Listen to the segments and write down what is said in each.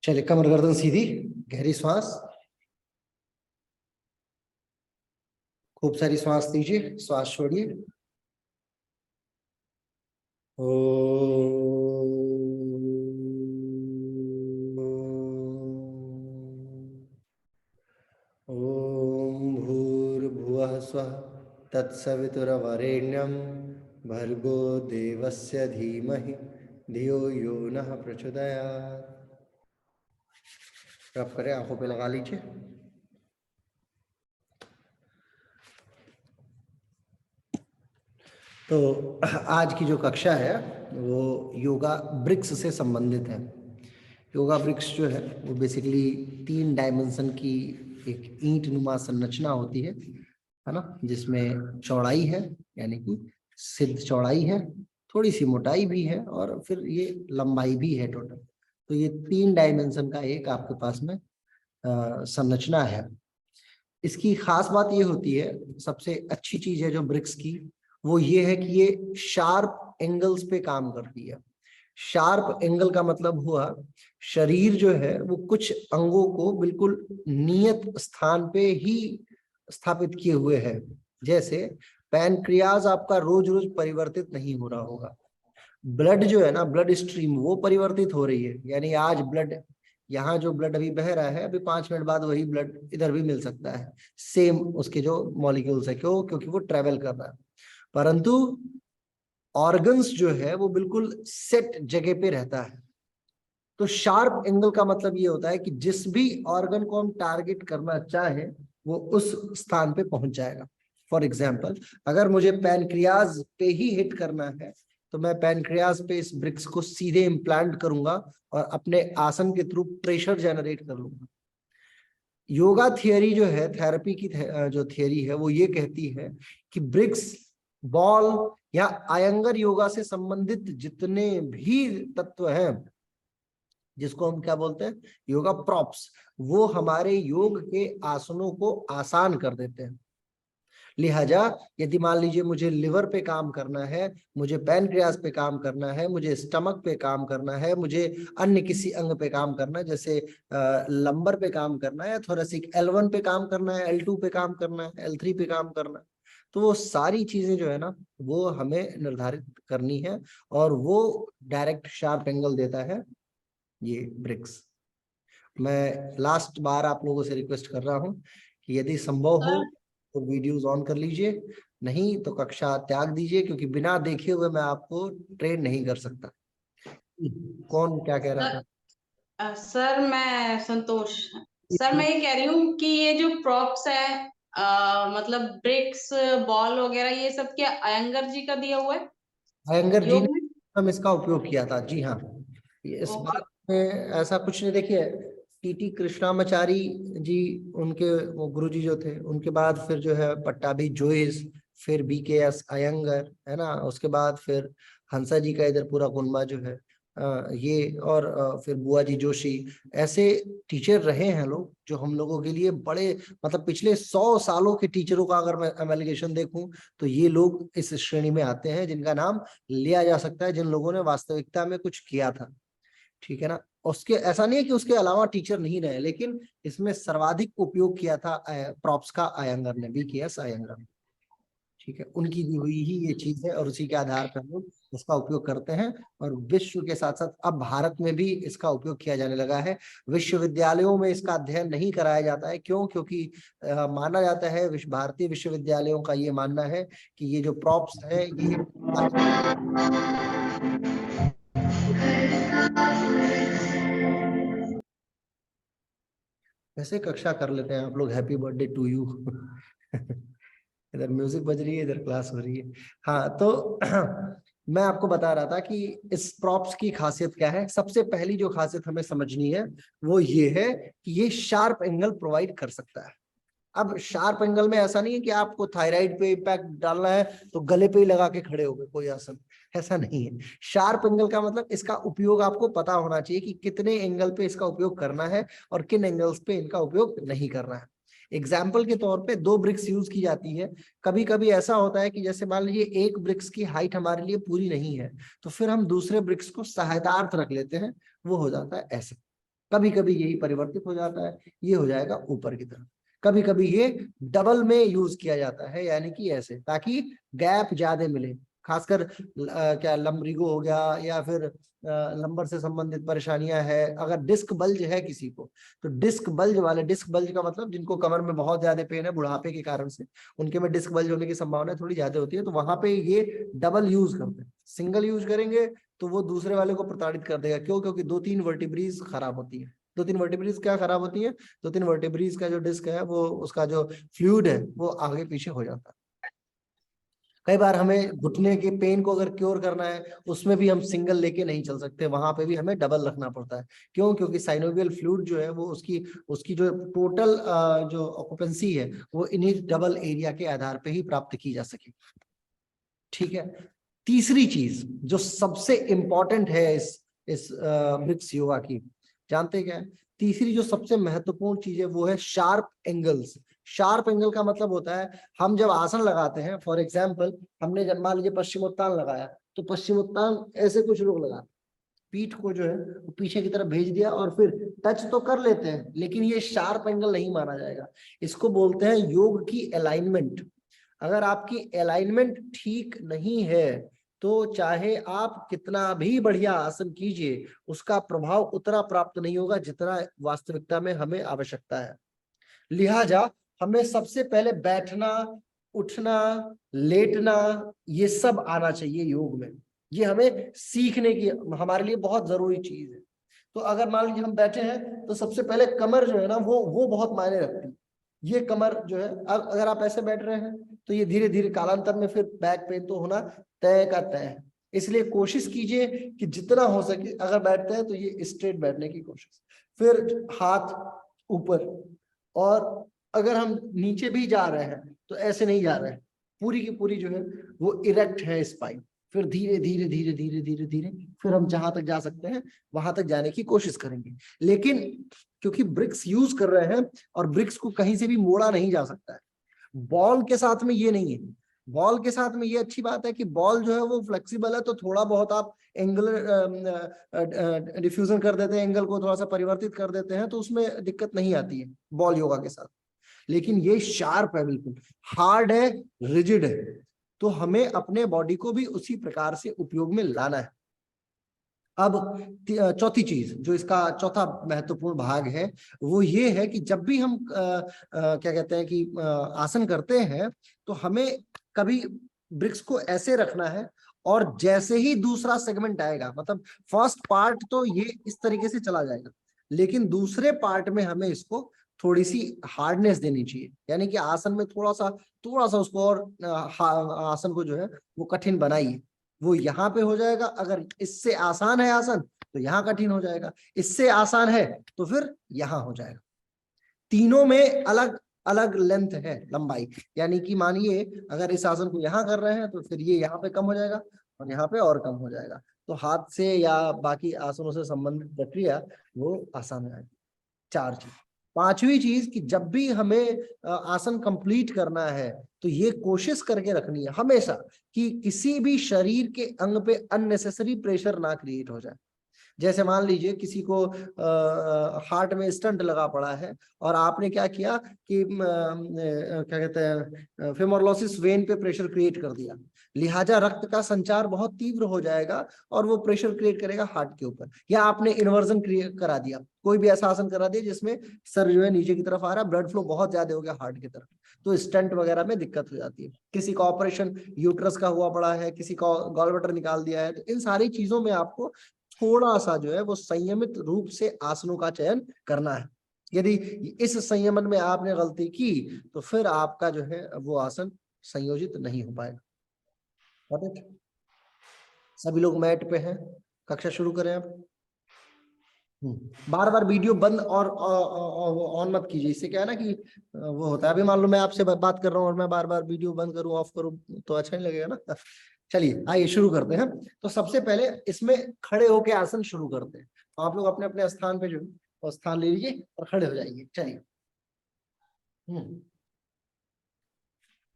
चलिए, कमर गर्दन सीधी, गहरी श्वास, खूब सारी श्वास लीजिए, श्वास छोड़िए। ओम भूर्भुवः स्वः तत्सवितुर्वरेण्यं भर्गो देवस्य धीमहि धियो यो नः प्रचोदयात्। रब करें, आंखों पे लगा लीजिए। तो आज की जो कक्षा है वो योगा ब्रिक्स से संबंधित है। योगा ब्रिक्स जो है वो बेसिकली 3 डायमेंशन की एक ईंट नुमा संरचना होती है ना, जिसमें चौड़ाई है, यानी कि सिद्ध चौड़ाई है, थोड़ी सी मोटाई भी है और फिर ये लंबाई भी है टोटल। तो ये 3 डायमेंशन का एक आपके पास में संरचना है। इसकी खास बात ये होती है, सबसे अच्छी चीज है जो ब्रिक्स की, वो ये है कि ये शार्प एंगल्स पे काम करती है। शार्प एंगल का मतलब हुआ शरीर जो है वो कुछ अंगों को बिल्कुल नियत स्थान पे ही स्थापित किए हुए है। जैसे पैनक्रियाज आपका रोज रोज परिवर्तित नहीं हो रहा होगा, ब्लड जो है ना, ब्लड स्ट्रीम वो परिवर्तित हो रही है, यानी आज ब्लड यहाँ जो ब्लड अभी बह रहा है, अभी 5 मिनट बाद वही ब्लड इधर भी मिल सकता है, सेम उसके जो मॉलिक्यूल्स है। क्यों? क्योंकि वो ट्रेवल कर रहा है। परंतु ऑर्गन्स जो है वो बिल्कुल सेट जगह पे रहता है। तो शार्प एंगल का मतलब ये होता है कि जिस भी ऑर्गन को हम टारगेट करना चाहे वो उस स्थान पे पहुंच जाएगा। फॉर एग्जाम्पल, अगर मुझे पैनक्रियाज पे ही हिट करना है तो मैं पैनक्रियाज पे इस ब्रिक्स को सीधे इम्प्लांट करूंगा और अपने आसन के थ्रू प्रेशर जनरेट कर लूंगा। योगा थियरी जो है, थेरेपी की जो थियरी है, वो ये कहती है कि ब्रिक्स, बॉल या आयंगर योगा से संबंधित जितने भी तत्व हैं, जिसको हम क्या बोलते हैं, योगा प्रॉप्स, वो हमारे योग के आसनों को आसान कर देते हैं। लिहाजा यदि मान लीजिए मुझे लिवर पे काम करना है, मुझे पैनक्रियास पे काम करना है, मुझे स्टमक पे काम करना है, मुझे अन्य किसी अंग पे काम करना है, जैसे लंबर पे काम करना है, थोरेसिक L1 पे काम करना है, L2 पे काम करना है, L3 पे काम करना है, तो वो सारी चीजें जो है ना वो हमें निर्धारित करनी है और वो डायरेक्ट शार्प एंगल देता है ये ब्रिक्स। मैं लास्ट बार आप लोगों से रिक्वेस्ट कर रहा हूं कि यदि संभव हो तो वीडियोस ऑन कर लीजिए, नहीं तो कक्षा त्याग दीजिए, क्योंकि बिना देखे हुए मैं आपको ट्रेन नहीं कर सकता। कौन क्या कह रहा था? सर मैं संतोष। सर मैं ये कह रही हूँ कि ये जो प्रॉप्स है, मतलब ब्रिक्स, बॉल वगैरह, ये सब क्या अयंगर जी का दिया हुआ है अयंगर जी योग ने में? हम इसका उपयोग किया था, जी हाँ। इस ओके। बात में ऐसा कुछ नहीं, देखिए टीटी कृष्णामाचारी जी, उनके वो गुरु जी जो थे, उनके बाद फिर जो है पट्टाभी जोइस, फिर BKS अयंगर, है ना, उसके बाद फिर हंसा जी का इधर पूरा कुनबा जो है, ये, और फिर बुआ जी जोशी, ऐसे टीचर रहे हैं लोग जो हम लोगों के लिए बड़े, मतलब पिछले 100 सालों के टीचरों का अगर मैं एमेलिगेशन देखूं तो ये लोग इस श्रेणी में आते हैं जिनका नाम लिया जा सकता है, जिन लोगों ने वास्तविकता में कुछ किया था। ठीक है ना। उसके ऐसा नहीं है कि उसके अलावा टीचर नहीं रहे, लेकिन इसमें सर्वाधिक उपयोग किया था प्रॉप्स का अयंगर ने, BKS अयंगर ने। ठीक है, उनकी दी हुई ही ये चीज है और उसी के आधार पर हम लोग इसका उपयोग करते हैं। और विश्व के साथ साथ अब भारत में भी इसका उपयोग किया जाने लगा है। विश्वविद्यालयों में इसका अध्ययन नहीं कराया जाता है, क्यों? क्योंकि माना जाता है, भारतीय विश्वविद्यालयों का ये मानना है कि ये जो प्रॉप्स है ये वैसे कक्षा कर लेते हैं आप लोग, हैप्पी बर्थडे टू यू। इधर म्यूजिक बज रही है, इधर क्लास हो रही है। हाँ, तो मैं आपको बता रहा था कि इस प्रॉप्स की खासियत क्या है। सबसे पहली जो खासियत हमें समझनी है वो ये है कि ये शार्प एंगल प्रोवाइड कर सकता है। अब शार्प एंगल में ऐसा नहीं है कि आपको थायराइड पे इम्पैक्ट डालना है तो गले पे ही लगा के खड़े हो गए कोई आसन, ऐसा नहीं है। शार्प एंगल का मतलब इसका उपयोग आपको पता होना चाहिए कि कितने एंगल पे इसका उपयोग करना है और किन एंगल्स पे इनका उपयोग नहीं करना है। एग्जाम्पल के तौर पे 2 ब्रिक्स यूज की जाती है। कभी कभी ऐसा होता है कि जैसे मान लीजिए एक ब्रिक्स की हाइट हमारे लिए पूरी नहीं है, तो फिर हम दूसरे ब्रिक्स को सहायतार्थ रख लेते हैं, वो हो जाता है ऐसे। कभी कभी यही परिवर्तित हो जाता है, ये हो जाएगा ऊपर की तरफ। कभी कभी ये डबल में यूज किया जाता है, यानी कि ऐसे, ताकि गैप ज्यादा मिले। खासकर क्या लम्बरिगो हो गया, या फिर लंबर से संबंधित परेशानियां है, अगर डिस्क बल्ज है किसी को, तो डिस्क बल्ज वाले, डिस्क बल्ज का मतलब जिनको कमर में बहुत ज्यादा पेन है बुढ़ापे के कारण से, उनके में डिस्क बल्ज होने की संभावना थोड़ी ज्यादा होती है, तो वहां पे ये डबल यूज करते हैं। सिंगल यूज करेंगे तो वो दूसरे वाले को प्रताड़ित कर देगा। क्यों? क्योंकि 2-3 वर्टिब्रीज खराब होती है। 2-3 वर्टिब्रीज क्या खराब होती है? 2-3 वर्टिब्रीज का जो डिस्क है, वो उसका जो फ्लूइड है वो आगे पीछे हो जाता है। कई बार हमें घुटने के पेन को अगर क्योर करना है, उसमें भी हम सिंगल लेके नहीं चल सकते, वहां पे भी हमें डबल रखना पड़ता है। क्यों? क्योंकि साइनोवियल फ्लूइड जो है वो उसकी उसकी जो टोटल जो ऑक्यूपेंसी है, वो इन्हीं डबल एरिया के आधार पे ही प्राप्त की जा सके। ठीक है। तीसरी चीज जो सबसे इंपॉर्टेंट है इस ब्रिक्स योगा की, जानते क्या है? तीसरी जो सबसे महत्वपूर्ण चीज है वो है शार्प एंगल्स। शार्प एंगल का मतलब होता है, हम जब आसन लगाते हैं, फॉर एग्जाम्पल हमने जब मान लीजिए पश्चिमोत्तान लगाया, तो पश्चिमोत्तान ऐसे कुछ लोग लगाते, पीठ को जो है वो पीछे की तरफ भेज दिया और फिर टच तो कर लेते हैं, लेकिन ये शार्प एंगल नहीं माना जाएगा। इसको बोलते हैं योग की अलाइनमेंट। अगर आपकी अलाइनमेंट ठीक नहीं है, तो चाहे आप कितना भी बढ़िया आसन कीजिए, उसका प्रभाव उतना प्राप्त नहीं होगा जितना वास्तविकता में हमें आवश्यकता है। लिहाजा हमें सबसे पहले बैठना, उठना, लेटना, ये सब आना चाहिए योग में। ये हमें सीखने की हमारे लिए बहुत जरूरी चीज है। तो अगर मान लीजिए हम बैठे हैं, तो सबसे पहले कमर जो है ना, वो बहुत मायने रखती है। ये कमर जो है, अब अगर आप ऐसे बैठ रहे हैं, तो ये धीरे धीरे कालांतर में फिर बैक पेन तो होना तय का तय है। इसलिए कोशिश कीजिए कि जितना हो सके, अगर बैठते हैं तो ये स्ट्रेट बैठने की कोशिश, फिर हाथ ऊपर, और अगर हम नीचे भी जा रहे हैं तो ऐसे नहीं जा रहे हैं, पूरी की पूरी जो है वो इरेक्ट है स्पाइन। फिर धीरे धीरे धीरे धीरे धीरे धीरे फिर हम जहां तक जा सकते हैं वहां तक जाने की कोशिश करेंगे। लेकिन क्योंकि ब्रिक्स यूज कर रहे हैं, और ब्रिक्स को कहीं से भी मोड़ा नहीं जा सकता है, बॉल के साथ में ये नहीं है। बॉल के साथ में ये अच्छी बात है कि बॉल जो है वो फ्लेक्सिबल है, तो थोड़ा बहुत आप एंगुलर डिफ्यूजन कर देते हैं, एंगल को थोड़ा सा परिवर्तित कर देते हैं, तो उसमें दिक्कत नहीं आती है बॉल योगा के साथ। लेकिन ये शार्प है, बिल्कुल हार्ड है, रिजिड है, तो हमें अपने बॉडी को भी उसी प्रकार से उपयोग में लाना है। अब चौथी चीज, जो इसका चौथा महत्वपूर्ण भाग है, वो ये है कि जब भी हम क्या कहते हैं कि आसन करते हैं, तो हमें कभी ब्रिक्स को ऐसे रखना है, और जैसे ही दूसरा सेगमेंट आएगा, मतलब फर्स्ट पार्ट तो ये इस तरीके से चला जाएगा, लेकिन दूसरे पार्ट में हमें इसको थोड़ी सी हार्डनेस देनी चाहिए, यानी कि आसन में थोड़ा सा उसको और आसन को जो है वो कठिन बनाइए। वो यहाँ पे हो जाएगा, अगर इससे आसान है आसन तो यहाँ कठिन हो जाएगा, इससे आसान है तो फिर यहाँ हो जाएगा। तीनों में अलग अलग लेंथ है, लंबाई, यानी कि मानिए अगर इस आसन को यहाँ कर रहे हैं, तो फिर ये यहाँ पे कम हो जाएगा और यहाँ पे और कम हो जाएगा। तो हाथ से या बाकी आसनों से संबंधित प्रक्रिया वो आसान हो जाएगी। 4 चीज। 5वीं चीज कि जब भी हमें आसन कंप्लीट करना है, तो ये कोशिश करके रखनी है हमेशा कि किसी भी शरीर के अंग पे अननेसेसरी प्रेशर ना क्रिएट हो जाए। जैसे मान लीजिए किसी को हार्ट में स्टंट लगा पड़ा है, और आपने क्या किया कि क्या कहते हैं, फेमोरलोसिस वेन पे प्रेशर क्रिएट कर दिया, लिहाजा रक्त का संचार बहुत तीव्र हो जाएगा और वो प्रेशर क्रिएट करेगा हार्ट के ऊपर। या आपने इन्वर्जन क्रिएट करा दिया, कोई भी ऐसा आसन करा दिया जिसमें सर जो है नीचे की तरफ आ रहा है, ब्लड फ्लो बहुत ज्यादा हो गया हार्ट की तरफ, तो स्टंट वगैरह में दिक्कत हो जाती है। किसी का ऑपरेशन यूट्रस का हुआ पड़ा है, किसी का गॉल ब्लैडर निकाल दिया है, तो इन सारी चीजों में आपको थोड़ा सा जो है वो संयमित रूप से आसनों का चयन करना है। यदि इस संयमन में आपने गलती की, तो फिर आपका जो है वो आसन संयोजित नहीं हो पाएगा। सभी लोग मैट पे हैं, कक्षा शुरू करें आप। बार बार वीडियो बंद और ऑन मत कीजिए, इससे क्या है ना कि वो होता है, अभी मान लो मैं आपसे बात कर रहा हूँ और मैं बार बार वीडियो बंद करूँ ऑफ करूँ तो अच्छा नहीं लगेगा ना। चलिए आइए शुरू करते हैं। तो सबसे पहले इसमें खड़े होके आसन शुरू करते हैं। आप लोग अपने अपने स्थान पे जो स्थान ले लीजिए और खड़े हो जाइए। चलिए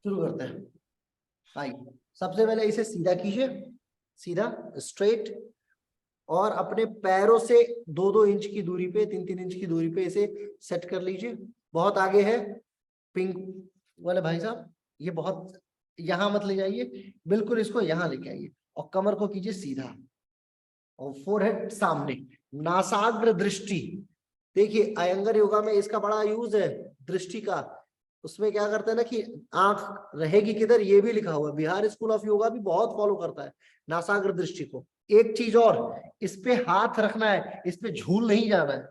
शुरू करते हैं। आइए सबसे पहले इसे सीधा कीजिए, सीधा स्ट्रेट, और अपने पैरों से 2-2 इंच की दूरी पे, 3-3 इंच की दूरी पे इसे सेट कर लीजिए। बहुत आगे है पिंक वाले भाई साहब, ये बहुत यहां मत ले जाइए, बिल्कुल इसको यहां लेके आइए और कमर को कीजिए सीधा और फोरहेड सामने, नासाग्र दृष्टि। देखिए अयंगर योगा में इसका बड़ा यूज है दृष्टि का। उसमें क्या करते हैं ना कि आंख रहेगी किधर, ये भी लिखा हुआ है। बिहार स्कूल ऑफ योगा भी बहुत फॉलो करता है नासाग्र दृष्टि को। एक चीज और, इस पे हाथ रखना है, इस पे झूल नहीं जाना है,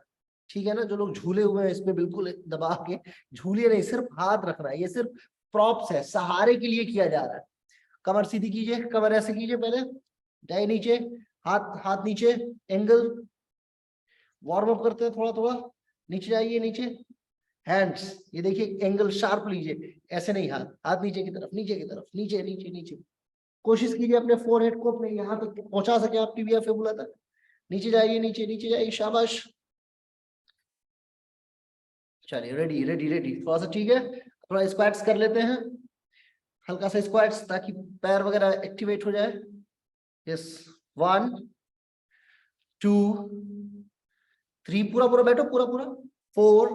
ठीक है ना। जो लोग झूले हुए हैं इस पे बिल्कुल दबा के झूलिए नहीं, सिर्फ हाथ रखना है। ये सिर्फ प्रॉप्स है, सहारे के लिए किया जा रहा है। कमर सीधी कीजिए, कमर ऐसे कीजिए, पहले जाए नीचे, हाथ हाथ नीचे, एंगल वार्म अप करते हैं थोड़ा थोड़ा, नीचे जाइए नीचे, हैंड्स ये देखिए एंगल शार्प लीजिए, ऐसे नहीं, हाथ हाथ नीचे की तरफ, नीचे की तरफ, नीचे नीचे नीचे। कोशिश कीजिए अपने फोरहेड को अपने यहाँ तक पहुंचा सके आप, टिबिया फिबुला तक। नीचे जाइए, नीचे नीचे जाइए, शाबाश। चलिए रेडी रेडी रेडी, थोड़ा सा ठीक है, थोड़ा स्क्वाट्स कर लेते हैं, हल्का सा स्क्वाट्स, ताकि पैर वगैरह एक्टिवेट हो जाए। यस, 1 2 3, पूरा पूरा बैठो, पूरा पूरा, 4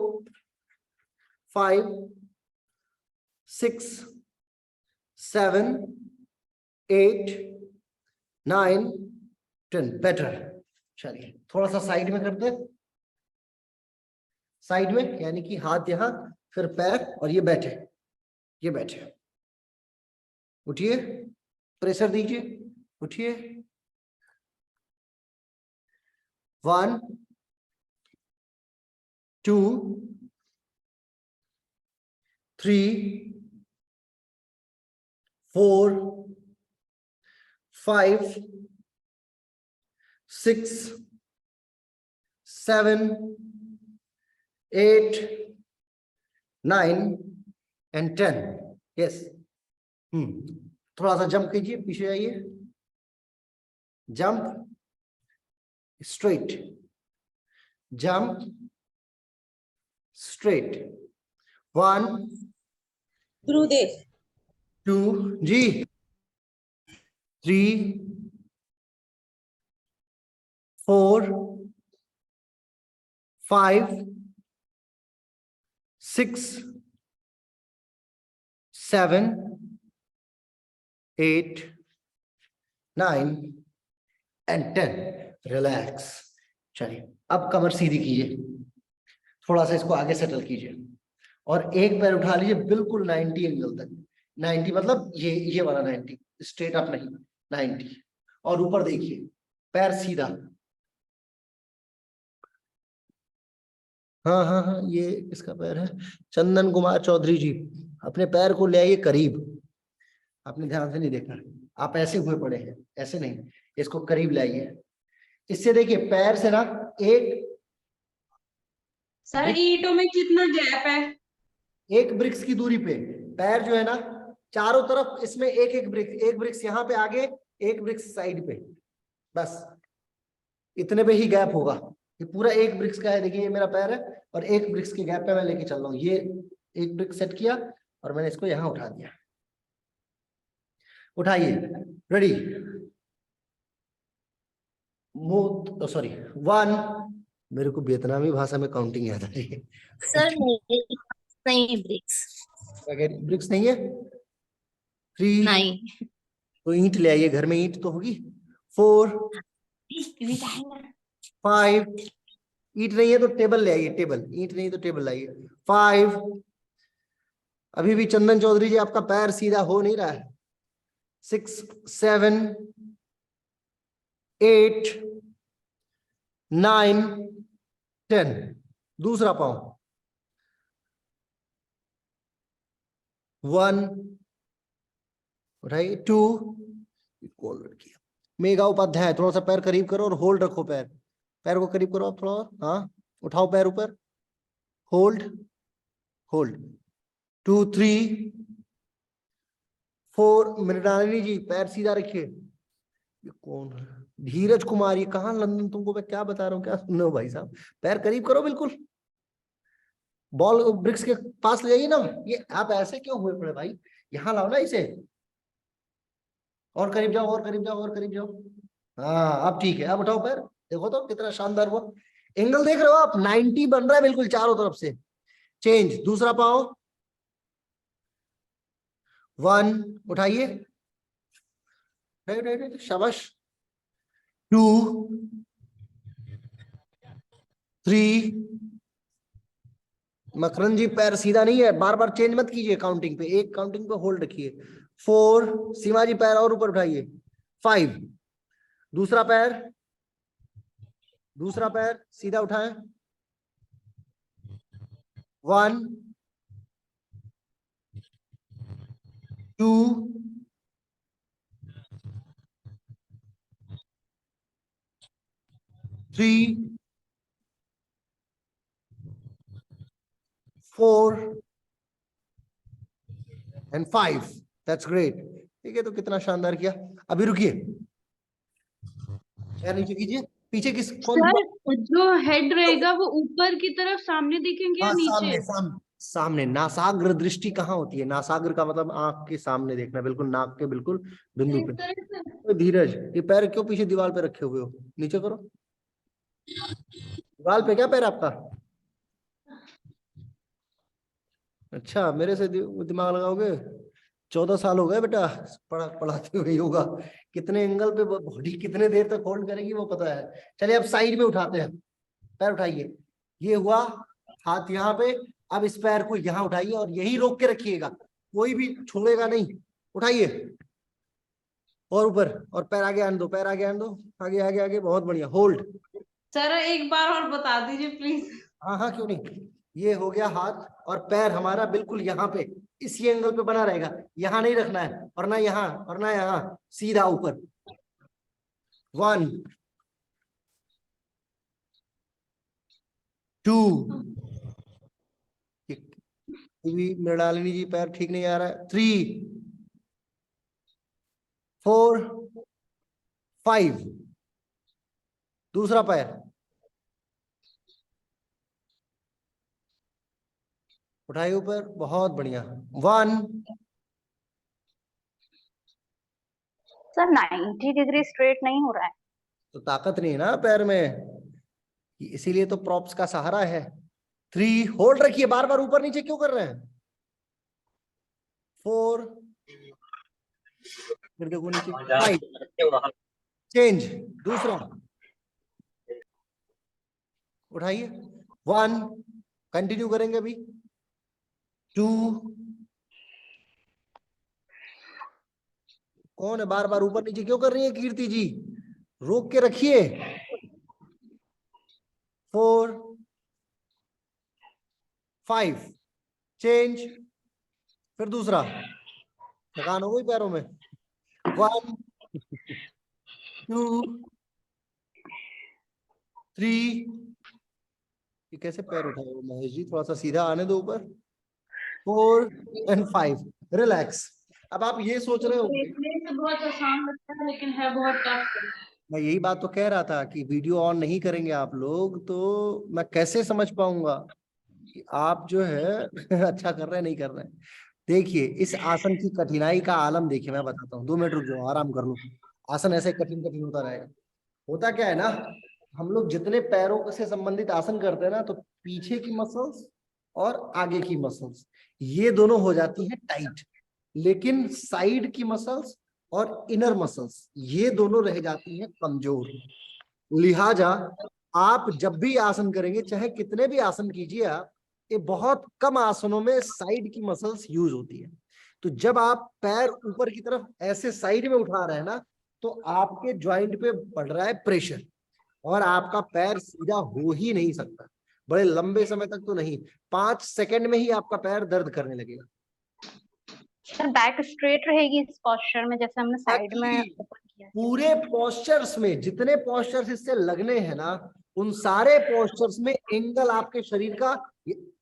5 6 7 8 9 10, बेटर। चलिए थोड़ा सा साइड में करते हैं, साइड में यानी कि हाथ यहाँ, फिर पैर, और ये बैठे, ये बैठे। उठिए, प्रेशर दीजिए, उठिए। 1 2 3 4 5 6 7 8 9 and 10। यस, थोड़ा सा जंप कीजिए, पीछे जाइए, jump straight, jump straight. 1 Gurudev 2 ji, 3 4 5 6 7 8 9 and 10। Relax. चलिए अब कमर सीधी कीजिए, थोड़ा सा इसको आगे सेटल कीजिए और एक पैर उठा लीजिए बिल्कुल 90 एंगल तक। 90 मतलब ये वाला 90, स्ट्रेट अप नहीं, 90। और ऊपर देखिए, पैर सीधा। हाँ हाँ हाँ, ये किसका पैर है? चंदन कुमार चौधरी जी। अपने पैर को ले आइए करीब, आपने ध्यान से नहीं देखा, आप ऐसे हुए पड़े हैं, ऐसे नहीं, इसको करीब लाइए। इससे देखिए पैर से ना एक, सर ईंटों में कितना गैप है? एक ब्रिक्स की दूरी पे पैर जो है ना, चारों तरफ इसमें एक एक ब्रिक्स यहाँ पे आगे, एक ब्रिक्स साइड पे, बस इतने पे ही गैप होगा। ये पूरा एक ब्रिक्स का है, देखिए ये मेरा पैर है और एक ब्रिक्स के गैप पे मैं लेके चल रहा हूँ। ये एक ब्रिक्स सेट किया और मैंने इसको यहाँ उठा दिया। उठाइए, रेडी, मूव, सॉरी 1। मेरे को वियतनामी भाषा में काउंटिंग याद आ रही है। सर नहीं ब्रिक्स ब्रिक्स नहीं है, 3, नहीं, तो ईंट ले आइए, घर में ईंट तो होगी। 4 5, ईंट नहीं है तो टेबल ले आइए, टेबल, ईंट नहीं तो टेबल लाइए। 5, अभी भी चंदन चौधरी जी आपका पैर सीधा हो नहीं रहा है। 6 7 8 9 10, दूसरा पांव। 1 उठाइए, 2, किया। मेघा उपाध्याय, थोड़ा सा पैर करीब करो और होल्ड रखो, पैर, पैर को करीब करो आप थोड़ा और, हाँ उठाओ पैर ऊपर, होल्ड होल्ड। 2 3 4, मृणालिनी जी पैर सीधा रखिए। ये कौन है? धीरज कुमार, ये कहाँ लंदन, तुमको मैं क्या बता रहा हूँ, क्या सुन रहे हो भाई साहब? पैर करीब करो बिल्कुल, बॉल ब्रिक्स के पास ले जाइए ना। ये आप ऐसे क्यों हुए पड़े भाई, यहाँ लाओ ना इसे, और करीब जाओ, और करीब जाओ, और करीब जाओ, हाँ अब ठीक है, अब उठाओ पैर, देखो तो कितना शानदार हुआ। एंगल देख रहे हो आप, 90 बन रहा है बिल्कुल चारों तरफ से। चेंज, दूसरा पाओ, 1 उठाइए, राइट राइट राइट, शाबाश, 2 3, मकरन जी पैर सीधा नहीं है, बार बार चेंज मत कीजिए काउंटिंग पे, एक काउंटिंग पे होल्ड रखिए। 4, सीमा जी पैर और ऊपर उठाइए। 5, दूसरा पैर, दूसरा पैर सीधा उठाएं। 1 2 3 4 एंड 5। That's great. ठीक है, तो कितना शानदार किया। अभी रुकिए, पैर नीचे कीजिए, पीछे किस कौन सर जो हेड रहेगा वो ऊपर की तरफ सामने दिखेंगे या हाँ नीचे? सामने सामने सामने। नासाग्र दृष्टि कहाँ होती है? नासाग्र का मतलब आंख के सामने देखना, बिल्कुल नाक के बिल्कुल बिंदु पे। तो धीरज, ये पैर क्यों पीछे दीवार पे रखे हुए हो? नीचे करो। दीवार पे क्या पैर आपका? अच्छा, मेरे से दिमाग लगाओगे? 14 साल हो गए बेटा पढ़ाते हुए योगा। कितने एंगल पे बॉडी कितने देर तक होल्ड करेगी वो पता है। चलिए अब साइड में उठाते हैं, पैर उठाइए, ये हुआ हाथ यहाँ पे। अब इस पैर को यहाँ उठाइए और यही रोक के रखिएगा, कोई भी छोड़ेगा नहीं। उठाइए और ऊपर, और पैर आगे आने दो, पैर आगे आने दो, आगे आगे आगे, बहुत बढ़िया, होल्ड। सर एक बार और बता दीजिए प्लीज। हाँ हाँ क्यों नहीं। ये हो गया हाथ, और पैर हमारा बिल्कुल यहाँ पे इसी एंगल पे बना रहेगा, यहाँ नहीं रखना है, और ना यहाँ और ना यहाँ, सीधा ऊपर। 1 2, मृणालिनी जी पैर ठीक नहीं आ रहा है। 3 4 5, दूसरा पैर उठाइए ऊपर, बहुत बढ़िया। 1 सर 90 डिग्री स्ट्रेट नहीं हो रहा है। तो ताकत नहीं है ना पैर में, इसीलिए तो प्रॉप्स का सहारा है। 3, होल्ड रखिए, बार बार ऊपर नीचे क्यों कर रहे हैं? 4, फिर देखो नीचे। 5, चेंज, दूसरा उठाइए। 1, कंटिन्यू करेंगे अभी। 2, कौन है बार बार ऊपर नीचे क्यों कर रही है कीर्ति जी? रोक के रखिए। 4 5, चेंज, फिर दूसरा। थकान हो गई पैरों में। 1 2 3, ये कैसे पैर उठाए हो महेश जी? थोड़ा सा सीधा आने दो ऊपर। 4 एंड 5, रिलैक्स। अब आप ये सोच रहे हो, देखने से बहुत आसान लगता है लेकिन है बहुत टफ। मैं यही बात तो कह रहा था कि वीडियो ऑन नहीं करेंगे आप लोग तो मैं कैसे समझ पाऊंगा कि आप जो है अच्छा कर रहे हैं नहीं कर रहे हैं। देखिए इस आसन की कठिनाई का आलम देखिए, मैं बताता हूँ। 2 मिनट रुक जाओ, आराम कर लो। आसन ऐसे कठिन कठिन होता रहेगा। होता क्या है ना, हम लोग जितने पैरों से संबंधित आसन करते हैं ना, तो पीछे की मसल्स और आगे की मसल्स ये दोनों हो जाती हैं टाइट, लेकिन साइड की मसल्स और इनर मसल्स ये दोनों रह जाती हैं कमजोर। लिहाजा आप जब भी आसन करेंगे, चाहे कितने भी आसन कीजिए आप, ये बहुत कम आसनों में साइड की मसल्स यूज होती है। तो जब आप पैर ऊपर की तरफ ऐसे साइड में उठा रहे हैं ना, तो आपके ज्वाइंट पे बढ़ रहा है प्रेशर, और आपका पैर सीधा हो ही नहीं सकता बड़े लंबे समय तक तो नहीं। 5 सेकंड में ही आपका पैर दर्द करने लगेगा। सर बैक स्ट्रेट रहेगी इस पोस्चर में जैसे हमने साइड में Exactly. ओपन किया। पूरे पोस्चर्स में जितने पोस्चर्स इससे लगने हैं ना, उन सारे पोस्चर्स में एंगल आपके शरीर का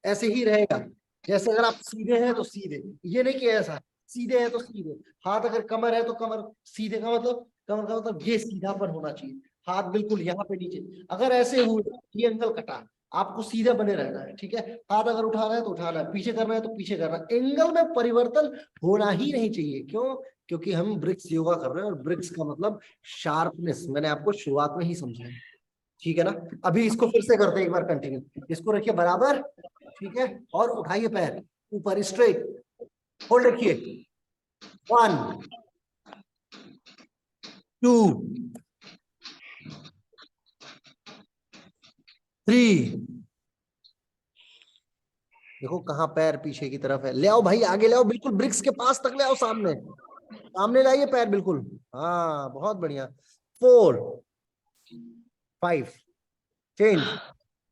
ऐसे ही रहेगा। जैसे अगर आप सीधे हैं तो सीधे, ये नहीं कि ऐसा सीधे है तो सीधे। हाथ अगर कमर है तो कमर सीधे का मतलब, कमर का मतलब ये सीधापन होना चाहिए। हाथ बिल्कुल यहाँ पे नीचे, अगर ऐसे हुए ये एंगल कटा, आपको सीधा बने रहना है, ठीक है। हाथ अगर उठाना है तो उठाना है, पीछे करना है तो पीछे करना है, एंगल में परिवर्तन होना ही नहीं चाहिए। क्यों? क्योंकि हम ब्रिक्स योगा कर रहे हैं, और ब्रिक्स का मतलब शार्पनेस, मैंने आपको शुरुआत में ही समझाया, ठीक है ना। अभी इसको फिर से करते हैं एक बार कंटिन्यू। इसको रखिए बराबर, ठीक है, और उठाइए पैर ऊपर स्ट्रेट, होल्ड रखिए, 1 2 3। देखो कहाँ पैर पीछे की तरफ है, ले आओ भाई, आगे ले आओ, बिल्कुल ब्रिक्स के पास तक ले आओ, सामने सामने लाइए पैर बिल्कुल, हाँ बहुत बढ़िया। 4 5 चेंज,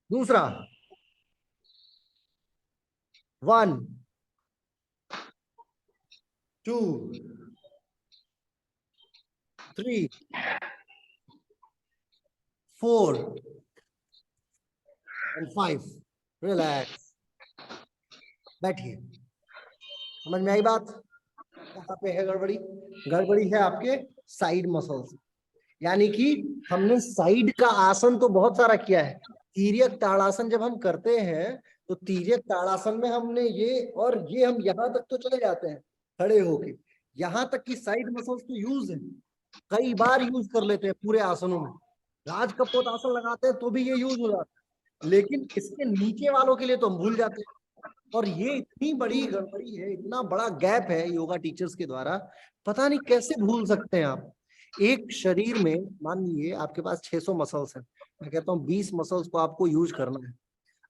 दूसरा 1 2 3 4 and 5। रिलैक्स, बैठिए। समझ में आई बात? कहाँ पे है गड़बड़ी? गड़बड़ी है आपके साइड मसल्स, यानी कि हमने साइड का आसन तो बहुत सारा किया है। तिर्यक ताड़ासन जब हम करते हैं तो तिर्यक ताड़ासन में हमने ये और ये, हम यहाँ तक तो चले जाते हैं खड़े होके, यहाँ तक की साइड मसल्स तो यूज है, कई बार यूज कर लेते हैं पूरे आसनों में। राज कपोत आसन लगाते हैं तो भी ये यूज हो जाता है, लेकिन इसके नीचे वालों के लिए तो हम भूल जाते हैं। और ये इतनी बड़ी गड़बड़ी है, इतना बड़ा गैप है योगा टीचर्स के द्वारा, पता नहीं कैसे भूल सकते हैं आप। एक शरीर में मान लीजिए आपके पास 600 मसल्स हैं, मैं कहता हूँ 20 मसल्स को आपको यूज करना है।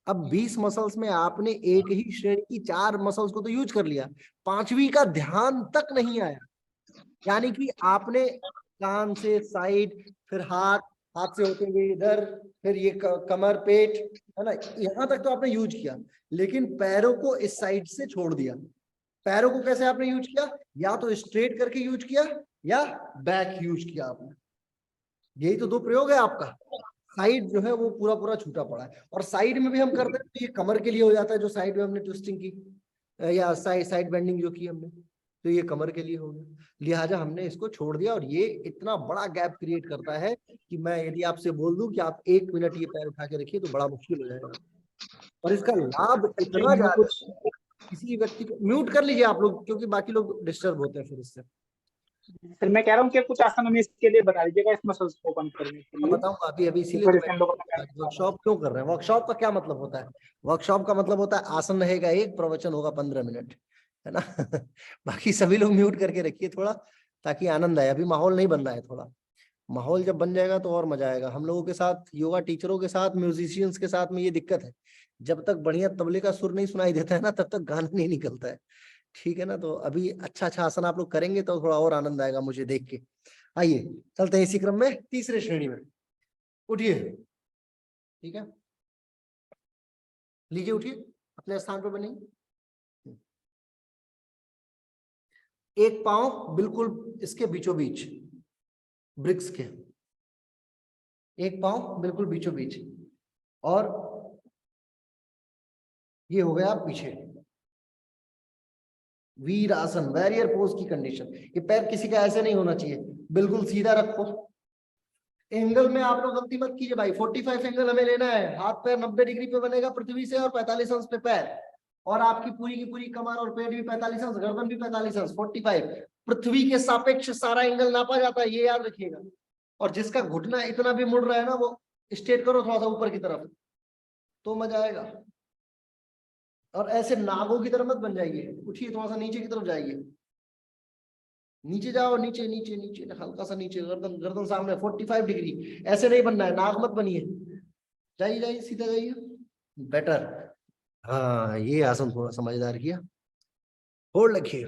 अब 20 मसल्स में आपने एक ही श्रेणी की 4 मसल्स को तो यूज कर लिया, 5वीं का ध्यान तक नहीं आया। यानी कि आपने कान से साइड, फिर हाथ, हाथ से होते हुए इधर, फिर ये कमर पेट, है ना, यहाँ तक तो आपने यूज किया, लेकिन पैरों को इस साइड से छोड़ दिया। पैरों को कैसे आपने यूज किया? या तो स्ट्रेट करके यूज किया या बैक यूज किया आपने, यही तो 2 प्रयोग है आपका। साइड जो है वो पूरा पूरा छूटा पड़ा है, और साइड में भी हम करते हैं तो ये कमर के लिए हो जाता है, जो साइड में हमने ट्विस्टिंग की या साइड बेंडिंग जो की हमने, तो ये कमर के लिए हो गया। लिहाजा हमने इसको छोड़ दिया, और ये इतना बड़ा गैप क्रिएट करता है कि मैं यदि आपसे बोल दूं कि आप 1 मिनट ये पैर उठा के रखिए तो बड़ा मुश्किल हो जाएगा। और इसका लाभ इतना ज्यादा, किसी व्यक्ति को म्यूट कर लीजिए आप लोग, क्योंकि बाकी लोग डिस्टर्ब होते हैं फिर इससे। सर मैं कह रहा हूँ कि कुछ आसन हमें इसके लिए बता दीजिएगा, इस मसल्स को ओपन करने के लिए। बताऊंगा अभी अभी, इसीलिए तो वर्कशॉप क्यों कर रहे हैं। वर्कशॉप का क्या मतलब होता है? वर्कशॉप का मतलब होता है आसन रहेगा एक, प्रवचन होगा 15 मिनट, है ना। बाकी सभी लोग म्यूट करके रखिए थोड़ा, ताकि आनंद आए। अभी माहौल नहीं बन रहा है, थोड़ा माहौल जब बन जाएगा तो और मजा आएगा। हम लोगों के साथ, योगा टीचरों के साथ, म्यूजिशियंस के साथ में ये दिक्कत है, जब तक बढ़िया तबले का सुर नहीं सुनाई देता है ना, तब तक गाना नहीं निकलता है, ठीक है ना। तो अभी अच्छा अच्छा आसन आप लोग करेंगे तो थोड़ा और आनंद आएगा मुझे देख के। आइए चलते हैं इसी क्रम में तीसरे श्रेणी में। उठिए, ठीक है, लीजिए उठिए, अपने स्थान पर बनिए। एक पांव बिल्कुल इसके बीचों बीच, ब्रिक्स के एक पांव बिल्कुल बीचों बीच, और ये हो गया पीछे, वीर आसन, वैरियर पोज की कंडीशन। ये पैर किसी का ऐसे नहीं होना चाहिए, बिल्कुल सीधा रखो। एंगल में आप लोग गलती मत कीजिए भाई, 45 एंगल हमें लेना है। हाथ पैर 90 डिग्री पे बनेगा पृथ्वी से, और 45 अंश पे पैर, और आपकी पूरी की पूरी कमर और पेट भी 45 अंश, गर्दन भी 45 अंश, 45 पृथ्वी के सापेक्ष सारा एंगल नापा जाता है, ये याद रखिएगा। और जिसका घुटना इतना भी मुड़ रहा है ना, वो स्ट्रेट करो थोड़ा सा ऊपर की तरफ, तो मजा आएगा। और ऐसे नागों की तरह मत बन जाइए, उठिए थोड़ा सा नीचे की तरफ जाइए, नीचे जाओ, नीचे नीचे नीचे, हल्का सा नीचे, गर्दन गर्दन सामने, 45 डिग्री। ऐसे नहीं बनना है, नाग मत बनिए, जाइए जाइए, सीधा जाइए, बेटर। हाँ, ये आसन थोड़ा समझदार किया। होल्ड रखिए।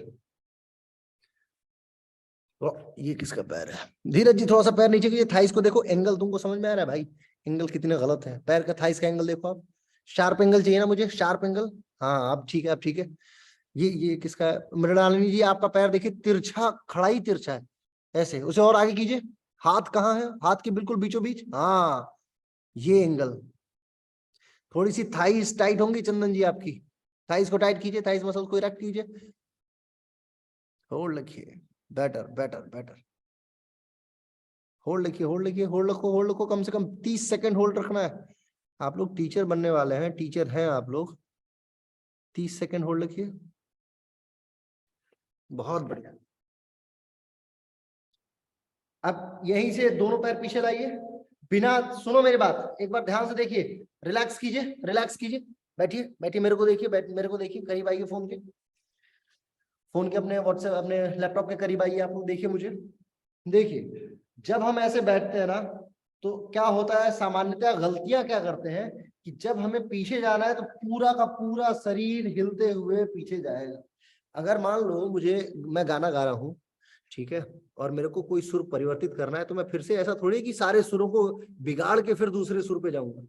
तो ये किसका पैर है? धीरज जी थोड़ा सा पैर नीचे कीजिए, थाइस को देखो, एंगल तुमको समझ में आ रहा है भाई? एंगल कितने गलत है, पैर का थाइस का एंगल देखो आप, शार्प एंगल चाहिए ना मुझे, शार्प एंगल। हाँ अब ठीक है, अब ठीक है। ये किसका है? मृणालिनी जी आपका पैर देखिए, तिरछा, खड़ा ही तिरछा है, ऐसे। उसे और आगे कीजिए, हाथ कहाँ है? हाथ के बिल्कुल बीचों बीच, हाँ ये एंगल। थोड़ी सी थाइस टाइट होंगी चंदन जी आपकी, थाइस को टाइट कीजिए, थाइस मसल को इरेक्ट कीजिए, होल्ड रखिए, बेटर बेटर बेटर। होल्ड रखिए, होल्ड रखिए, होल्ड रखो, होल्ड रखो, कम से कम 30 सेकंड होल्ड रखना है। आप लोग टीचर बनने वाले हैं, टीचर हैं आप लोग। 30 सेकंड होल्ड रखिए। बहुत बढ़िया। अब यहीं से दोनों पैर पीछे लाइए, बिना, सुनो मेरी बात, एक बार ध्यान से देखिए, रिलैक्स कीजिए, रिलैक्स कीजिए, बैठिए बैठिए, मेरे को देखिए, मेरे को देखिए, करीब आइए फोन के, फोन के अपने व्हाट्सएप, अपने लैपटॉप के करीब आइए, आप लोग देखिए मुझे। देखिए, जब हम ऐसे बैठते हैं ना, तो क्या होता है, सामान्यतः गलतियां क्या करते हैं कि जब हमें पीछे जाना है तो पूरा का पूरा शरीर हिलते हुए पीछे जाएगा। अगर मान लो मैं गाना गा रहा हूँ, ठीक है, और मेरे को कोई सुर परिवर्तित करना है, तो मैं फिर से ऐसा थोड़ी कि सारे सुरों को बिगाड़ के फिर दूसरे सुर पे जाऊंगा,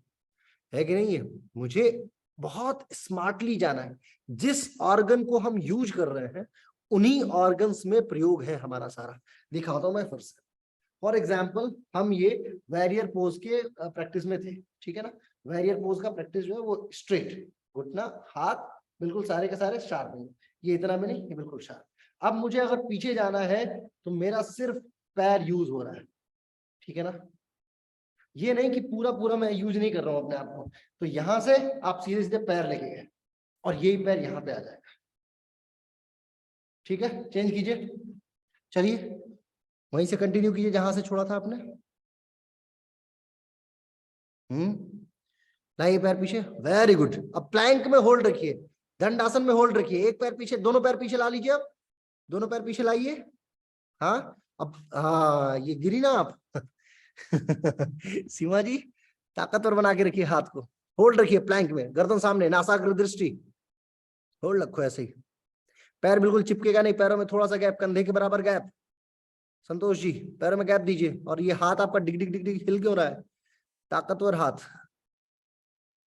है कि नहीं है। मुझे बहुत स्मार्टली जाना है, जिस ऑर्गन को हम यूज कर रहे हैं उन्हीं ऑर्गन्स में प्रयोग है हमारा सारा। दिखाता हूं मैं फिर से। फॉर एग्जाम्पल, हम ये वैरियर पोज के प्रैक्टिस में थे, ठीक है ना। वैरियर पोज का प्रैक्टिस जो है वो स्ट्रेट, घुटना, हाथ बिल्कुल सारे के सारे शार्प नहीं, ये इतना भी नहीं, ये बिल्कुल शार्प। अब मुझे अगर पीछे जाना है तो मेरा सिर्फ पैर यूज हो रहा है, ठीक है ना। ये नहीं कि पूरा पूरा मैं यूज नहीं कर रहा हूं अपने आप को। तो यहां से आप सीधे सीधे पैर लेके गए और यही पैर यहां पे आ जाएगा, ठीक है। चेंज कीजिए, चलिए वहीं से कंटिन्यू कीजिए जहां से छोड़ा था आपने। लाइए पैर पीछे, वेरी गुड। अब प्लैंक में होल्ड रखिए, दंडासन में होल्ड रखिए, एक पैर पीछे, दोनों पैर पीछे ला लीजिए। अब दोनों पैर पीछे लाइए। हाँ, अब हाँ, ये गिरी ना आप सीमा जी, ताकतवर बना के रखिए, हाथ को होल्ड रखिए प्लैंक में, गर्दन सामने, नासाग्र दृष्टि, होल्ड रखो ऐसे ही। पैर बिल्कुल चिपकेगा नहीं, पैरों में थोड़ा सा गैप, कंधे के बराबर गैप। संतोष जी, पैरों में गैप दीजिए। और ये हाथ आपका डिग डिग डिग डिग हिल क्यों रहा है? ताकतवर हाथ।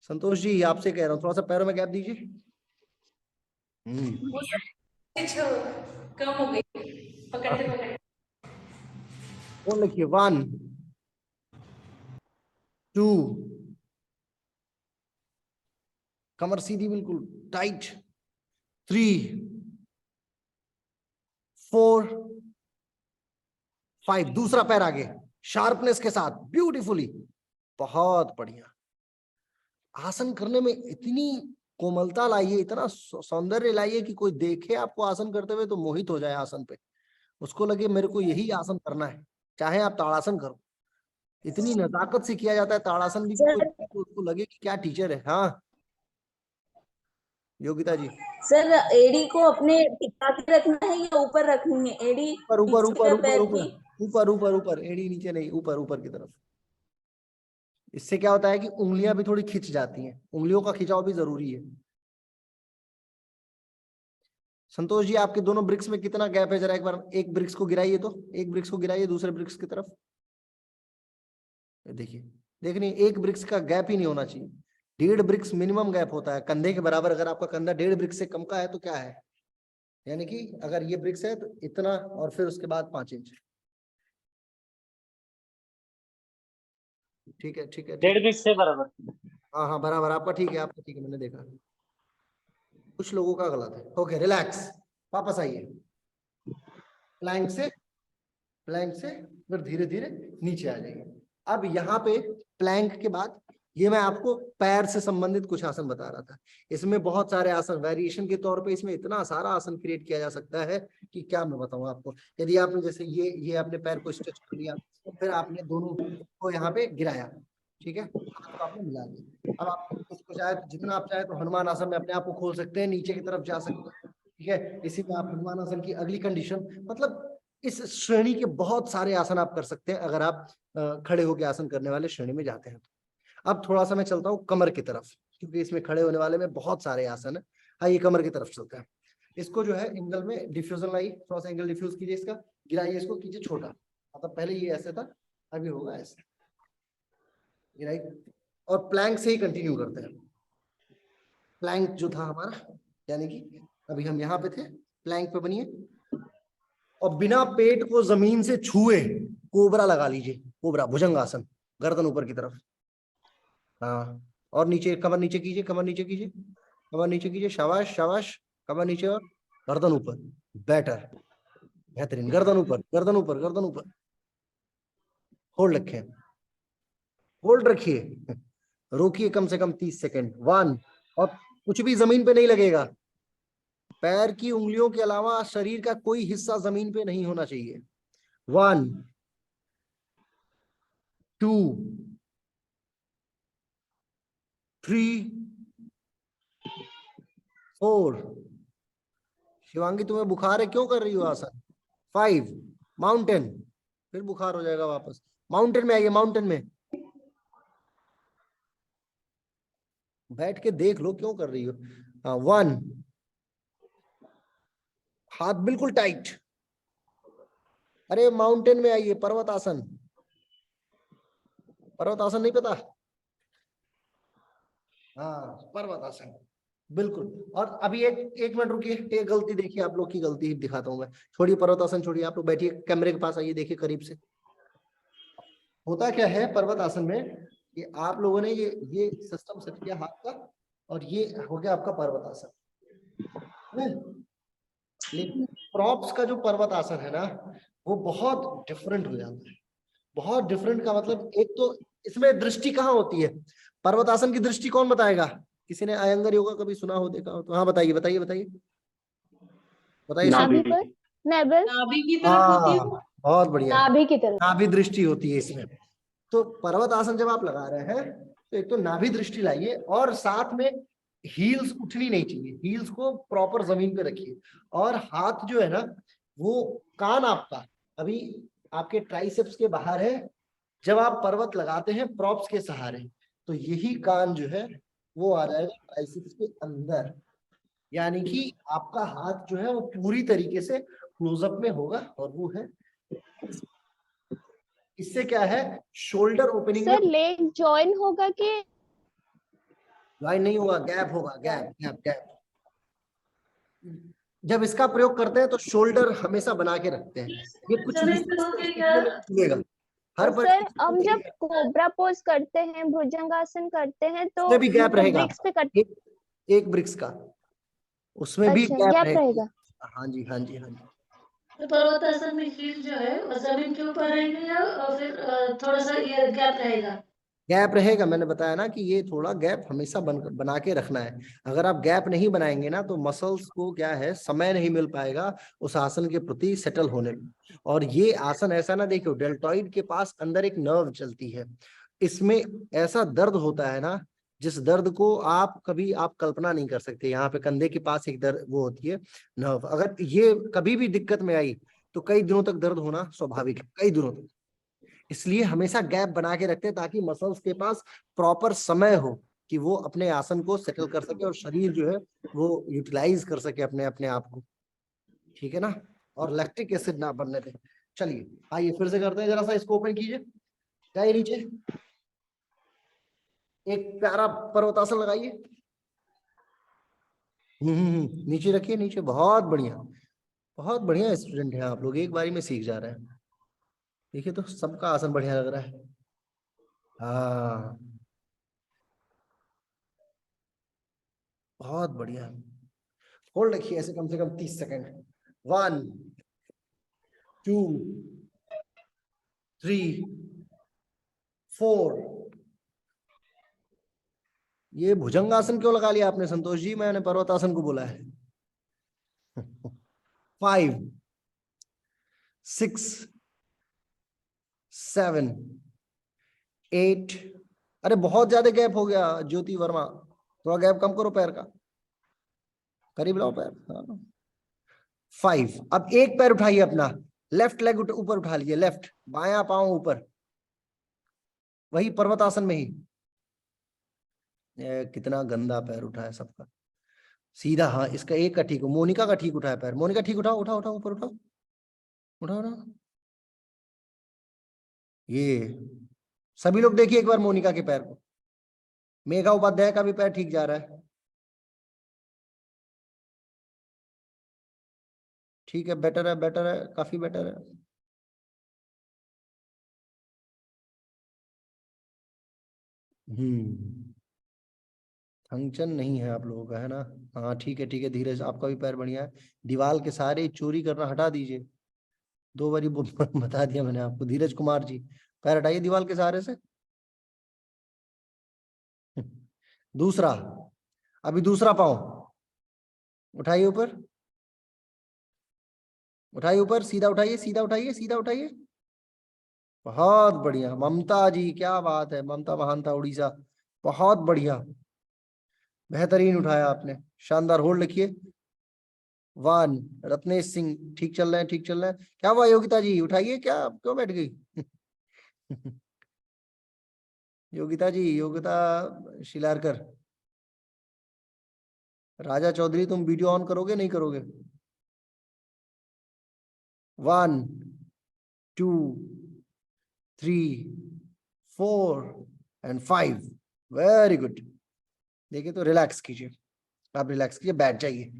संतोष जी, आपसे कह रहा हूँ, थोड़ा सा पैरों में गैप दीजिए। कम हो गई, पकड़ते पकड़ते। और लिखिए 1 2, कमर सीधी बिल्कुल टाइट, 3 4 5, दूसरा पैर आगे शार्पनेस के साथ, ब्यूटीफुली, बहुत बढ़िया। आसन करने में इतनी कोमलता लाइए, इतना सौंदर्य लाइए कि कोई देखे आपको आसन करते हुए तो मोहित हो जाए आसन पे, उसको लगे मेरे को यही आसन करना है। चाहे आप ताड़ासन करो, इतनी नजाकत से किया जाता है ताड़ासन भी, कोई तो उसको लगे कि क्या टीचर है। हाँ योगिता जी। सर, एड़ी को अपने टिका के रखना है या ऊपर रखनी है एड़ी? ऊपर ऊपर नीचे ऊपर का ऊपर पैर ऊपर की? ऊपर ऊपर ऊपर, एड़ी नीचे नहीं, ऊपर ऊपर की तरफ। इससे क्या होता है कि उंगलियां भी थोड़ी खिंच जाती हैं, उंगलियों का खिंचाव भी जरूरी है। संतोष जी, आपके दोनों ब्रिक्स में कितना गैप है? जरा एक बार एक ब्रिक्स को गिराइए, तो एक ब्रिक्स को गिराइए दूसरे ब्रिक्स की तरफ। देखिए, देखनी, एक ब्रिक्स का गैप ही नहीं होना चाहिए, 1.5 ब्रिक्स मिनिमम गैप होता है, कंधे के बराबर। अगर आपका कंधा 1.5 ब्रिक्स से कम का है तो क्या है, यानी कि अगर ये ब्रिक्स है तो इतना, और फिर उसके बाद 5 इंच। ठीक है, ठीक है, 1.5 ब्रिक्स से बराबर। हाँ हाँ बराबर, आपका ठीक है, आपका ठीक है, मैंने देखा। कुछ लोगों का गलत है। ओके, रिलैक्स, वापस आइए। प्लैंक से फिर धीरे धीरे नीचे आ जाइए। अब यहाँ पे प्लैंक के बाद ये मैं आपको पैर से संबंधित कुछ आसन बता रहा था। इसमें बहुत सारे आसन, वेरिएशन के तौर पे इसमें इतना सारा आसन क्रिएट किया जा सकता है कि क्या मैं बताऊं आपको। यदि आपने जैसे ये आपने पैर को स्ट्रेच कर लिया, तो फिर आपने दोनों को यहाँ पे गिराया, ठीक है, हाथ को आपने मिला दिया। अब आप उसको चाहे जितना आप चाहे तो हनुमान आसन में अपने आप को खोल सकते हैं, नीचे की तरफ जा सकते हैं, ठीक है। इसी में आप हनुमान आसन की अगली कंडीशन, मतलब इस श्रेणी के बहुत सारे आसन आप कर सकते हैं अगर आप खड़े होकर आसन करने वाले श्रेणी में जाते हैं तो। अब थोड़ा सा मैं चलता हूँ कमर की तरफ, क्योंकि इसमें खड़े होने वाले में बहुत सारे आसन है। आइए कमर की तरफ चलते हैं। इसको जो है एंगल में डिफ्यूजन लाइए, थोड़ा सा एंगल डिफ्यूज कीजिए, इसका गिराइए, इसको कीजिए छोटा, मतलब पहले ये ऐसे था, अभी होगा ऐसे, गिराइए। और प्लैंक से ही कंटिन्यू करते हैं। प्लैंक जो था हमारा, यानी कि अभी हम यहाँ पे थे, प्लैंक पे बनिए और बिना पेट को जमीन से छुए कोबरा लगा लीजिए, कोबरा भुजंगासन, गर्दन ऊपर की तरफ। हाँ, और नीचे, कमर नीचे कीजिए, कमर नीचे कीजिए, कमर नीचे कीजिए, शाबाश शाबाश, कमर नीचे और गर्दन ऊपर, बेटर, बेहतरीन, गर्दन ऊपर, गर्दन ऊपर, गर्दन ऊपर, होल्ड रखें, होल्ड रखिए। रोकिए कम से कम 30 सेकेंड। 1, और कुछ भी जमीन पे नहीं लगेगा। पैर की उंगलियों के अलावा शरीर का कोई हिस्सा जमीन पे नहीं होना चाहिए। 1, 2, 3, 4। शिवांगी तुम्हें बुखार है, क्यों कर रही हो आसन? 5, माउंटेन, फिर बुखार हो जाएगा वापस। माउंटेन में आइए, माउंटेन में बैठ के देख लो क्यों कर रही हो। 1, हाथ बिल्कुल टाइट। अरे माउंटेन में आइए, पर्वत आसन। पर्वत आसन नहीं पता? हाँ, पर्वत आसन, बिल्कुल। और अभी एक मिनट रुकिए, एक गलती देखिए, आप लोग की गलती दिखाता हूं मैं। छोड़िए पर्वत आसन, छोड़िए, आप लोग बैठिए, कैमरे के पास आइए, देखिए करीब से। होता क्या है पर्वत आसन में, कि आप लोगों ने ये सिस्टम सेट किया हाथ का, और ये हो गया आपका पर्वत आसन। लेकिन प्रॉप्स का जो पर्वत आसन है ना, वो बहुत डिफरेंट हो जाता है। बहुत डिफरेंट का मतलब, एक तो इसमें दृष्टि कहाँ होती है? पर्वत आसन की दृष्टि कौन बताएगा? किसी ने अयंगर योगा कभी सुना हो, देखा हो तो हाँ बताइए, बताइए, बताइए, बताइए। नाभि पर नेबल, नाभि की तरफ होती है। हाँ, बहुत बढ़िया, नाभि की तरफ। नाभि दृष्टि होती है इसमें। तो पर्वत आसन जब आप लगा रहे हैं, तो एक तो नाभि दृष्टि लाइए, और साथ में हील्स उठनी नहीं चाहिए, हील्स को प्रॉपर जमीन पे रखिए। और हाथ जो है ना, वो कान आपका अभी आपके ट्राइसेप्स के बाहर है। जब आप पर्वत लगाते हैं प्रॉप्स के सहारे, तो यही कान जो है वो आ जाएगा ट्राइसेप्स के अंदर, यानी कि आपका हाथ जो है वो पूरी तरीके से क्लोजअप में होगा। और वो है, इससे क्या है, शोल्डर ओपनिंग में सर लेग जॉइन होगा कि ज्वाइन नहीं होगा, गैप होगा, गैप गैप गैप। जब इसका प्रयोग करते हैं तो शोल्डर हमेशा बना के रखते हैं, ये कुछ भी खुलेगा हर और सर हम जब कोबरा पोज करते हैं, भुजंगासन करते हैं, तो उसमें भी गैप मतलब रहेगा, ब्रिक्स पे कट। एक ब्रिक्स का, उसमें भी अच्छा, गैप गैप रहेगा। रहेगा। हाँ जी, हाँ जी, हाँ जी। तो पर्वतासन में हील जो है वो जमीन के ऊपर रहेंगे या और फिर थोड़ा सा ये गैप रहेगा? गैप रहेगा, मैंने बताया ना कि ये थोड़ा गैप हमेशा बना के रखना है। अगर आप गैप नहीं बनाएंगे ना, तो मसल्स को क्या है, समय नहीं मिल पाएगा उस आसन के प्रति सेटल होने में। और ये आसन ऐसा ना, देखो डेल्टॉइड के पास अंदर एक नर्व चलती है, इसमें ऐसा दर्द होता है ना, जिस दर्द को आप कभी आप कल्पना नहीं कर सकते। यहाँ पे कंधे के पास एक दर्द वो होती है नर्व, अगर ये कभी भी दिक्कत में आई तो कई दिनों तक दर्द होना स्वाभाविक है, कई दिनों तक। इसलिए हमेशा गैप बना के रखते हैं, ताकि मसल्स के पास प्रॉपर समय हो कि वो अपने आसन को सेटल कर सके, और शरीर जो है वो यूटिलाइज कर सके अपने अपने आप को, ठीक है ना, और लैक्टिक एसिड ना बनने दें। चलिए आइए फिर से करते हैं, जरा सा इसको ओपन कीजिए, जाइए नीचे, एक प्यारा पर्वतासन लगाइए। नीचे रखिए, नीचे, बहुत बढ़िया, बहुत बढ़िया स्टूडेंट है आप लोग, एक बारी में सीख जा रहे हैं। देखिए तो सबका आसन बढ़िया लग रहा है। हाँ, बहुत बढ़िया। होल्ड रखिए ऐसे कम से कम 30 सेकेंड। 1, 2, 3, 4। ये भुजंगासन क्यों लगा लिया आपने संतोष जी? मैंने पर्वतासन को बोला है। 5, 6, 7, 8। अरे बहुत ज्यादा गैप हो गया ज्योति वर्मा, थोड़ा गैप कम करो, पैर का करीब लाओ पैर। हाँ। 5। अब एक पैर उठाइए अपना, लेफ्ट लेग ऊपर उठा लीजिए, लेफ्ट, बायां पांव ऊपर, वही पर्वतासन में ही। कितना गंदा पैर उठा है सबका, सीधा। हाँ, इसका एक का ठीक हो, मोनिका का ठीक उठाया पैर, मोनिका ठीक उठाओ, उठाओ उठाओ, ऊपर उठाओ, उठाओ उठाओ। ये सभी लोग देखिए एक बार मोनिका के पैर को। मेघा उपाध्याय का भी पैर ठीक जा रहा है, ठीक है, बेटर है, बेटर है, काफी बेटर है। फंक्शन नहीं है आप लोगों का, है ना? हाँ ठीक है, ठीक है, धीरज, आपका भी पैर बढ़िया है। दीवाल के सहारे चोरी करना हटा दीजिए, 2 बारी बता दिया मैंने आपको। धीरज कुमार जी, पैर हटाइए दीवार के सहारे से। दूसरा, अभी दूसरा पाँव उठाइए ऊपर, उठाइए ऊपर, सीधा उठाइए, सीधा उठाइए, सीधा उठाइए। बहुत बढ़िया ममता जी, क्या बात है, ममता महानता उड़ीसा, बहुत बढ़िया, बेहतरीन उठाया आपने, शानदार। होल्ड रखिए। 1, रत्नेश सिंह, ठीक चल रहे हैं, ठीक चल रहे हैं। क्या हुआ योगिता जी, उठाइए, क्या क्यों बैठ गई? योगिता जी, योगिता शिलारकर, राजा चौधरी, तुम वीडियो ऑन करोगे नहीं करोगे? 1, 2, 3, 4 एंड 5। Very good. देखिए तो रिलैक्स कीजिए, आप रिलैक्स कीजिए, बैठ जाइए।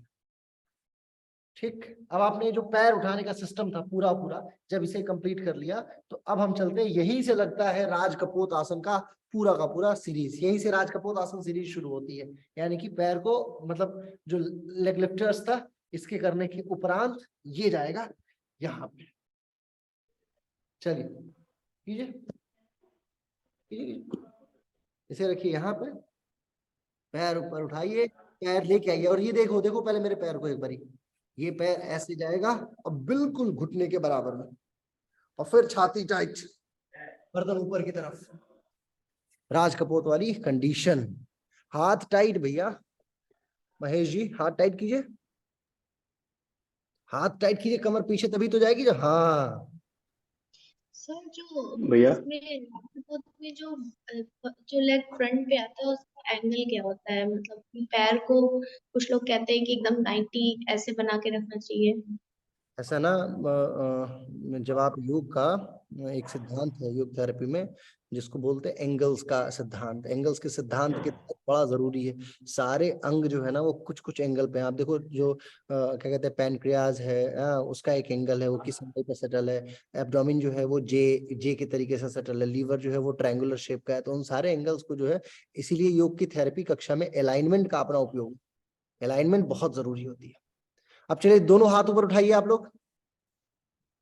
ठीक, अब आपने जो पैर उठाने का सिस्टम था पूरा पूरा जब इसे कंप्लीट कर लिया, तो अब हम चलते हैं, यहीं से लगता है राज कपोत आसन का पूरा सीरीज, यहीं से राज कपोत आसन सीरीज शुरू होती है। यानी कि पैर को, मतलब जो लेग लिफ्टर्स था, इसके करने के उपरांत ये जाएगा यहाँ पे। चलिए कीजिए, कीजिए, इसे रखिए यहाँ पे, पैर ऊपर उठाइए, पैर लेके आइए, और ये देखो, देखो पहले मेरे पैर को एक बारी, ये पैर ऐसे जाएगा और बिल्कुल घुटने के बराबर में, और फिर छाती टाइट, गर्दन ऊपर की तरफ, राज कपोत वाली कंडीशन। हाथ टाइट भैया, महेश जी हाथ टाइट कीजिए, हाथ टाइट कीजिए, कमर पीछे तभी तो जाएगी जो, हाँ। सर जो भैया में जो लेग फ्रंट पे आता है उसका एंगल क्या होता है, मतलब कि पैर को कुछ लोग कहते हैं कि एकदम 90 ऐसे बना के रखना चाहिए। ऐसा ना, जब आप योग का एक सिद्धांत है योग थेरेपी में, जिसको बोलते हैं एंगल्स का सिद्धांत, एंगल्स के सिद्धांत के तहत बड़ा जरूरी है, सारे अंग जो है ना वो कुछ कुछ एंगल पे हैं। आप देखो जो क्या कहते हैं, पैनक्रियाज है, उसका एक एंगल है, वो किस एंगल पे सेटल है, एब्डोमिन जो है वो जे के तरीके से सेटल है, लीवर जो है वो ट्रायंगुलर शेप का है। तो उन सारे एंगल्स को जो है, इसीलिए योग की थेरेपी कक्षा में अलाइनमेंट का अपना उपयोग, अलाइनमेंट बहुत जरूरी होती है। अब चलिए दोनों हाथ ऊपर उठाइए, आप लोग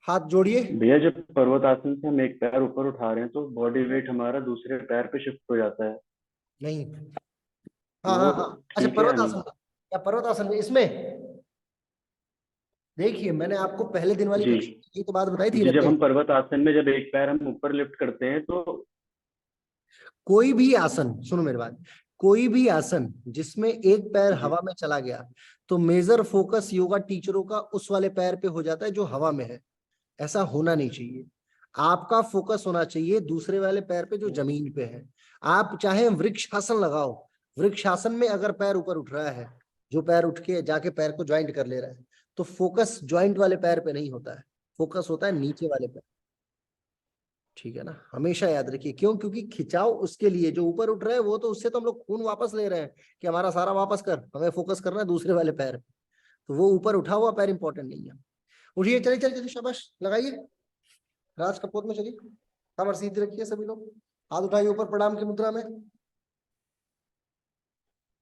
हाथ जोड़िए। भैया जब पर्वत आसन से हम एक पैर ऊपर उठा रहे हैं तो बॉडी वेट हमारा दूसरे पैर पे शिफ्ट हो जाता है। नहीं, हाँ, अच्छा ठीक है या पर्वत नहीं? आसन, या पर्वत आसन में इसमें देखिए, मैंने आपको पहले दिन वाली जी कक्षा की तो बात बताई थी। जी, जब हम पर्वत आसन में जब एक पैर हम ऊपर लिफ्ट करते हैं तो कोई भी आसन, सुनो मेरी बात, कोई भी आसन जिसमें एक पैर हवा में चला गया, तो मेजर फोकस योगा टीचरों का उस वाले पैर पे हो जाता है जो हवा में है। ऐसा होना नहीं चाहिए, आपका फोकस होना चाहिए दूसरे वाले पैर पे जो जमीन पे है। आप चाहे वृक्षासन लगाओ, वृक्षासन में अगर पैर ऊपर उठ रहा है, जो पैर उठ के जाके पैर को ज्वाइंट कर ले रहा है, तो फोकस ज्वाइंट वाले पैर पे नहीं होता है, फोकस होता है नीचे वाले पैर। ठीक है ना, हमेशा याद रखिए। क्यों? क्योंकि खिंचाव उसके लिए, जो ऊपर उठ रहा है वो तो उससे तो हम लोग खून वापस ले रहे हैं कि हमारा सारा वापस कर, हमें फोकस करना है दूसरे वाले पैर पे। तो वो ऊपर उठा हुआ पैर इंपॉर्टेंट नहीं है। उठिए, चलिए चलिए चलिए, शाबाश लगाइए, राज कपोत में चलिए, कमर सीधी रखिए सभी लोग, हाथ उठाइए ऊपर प्रणाम की मुद्रा में,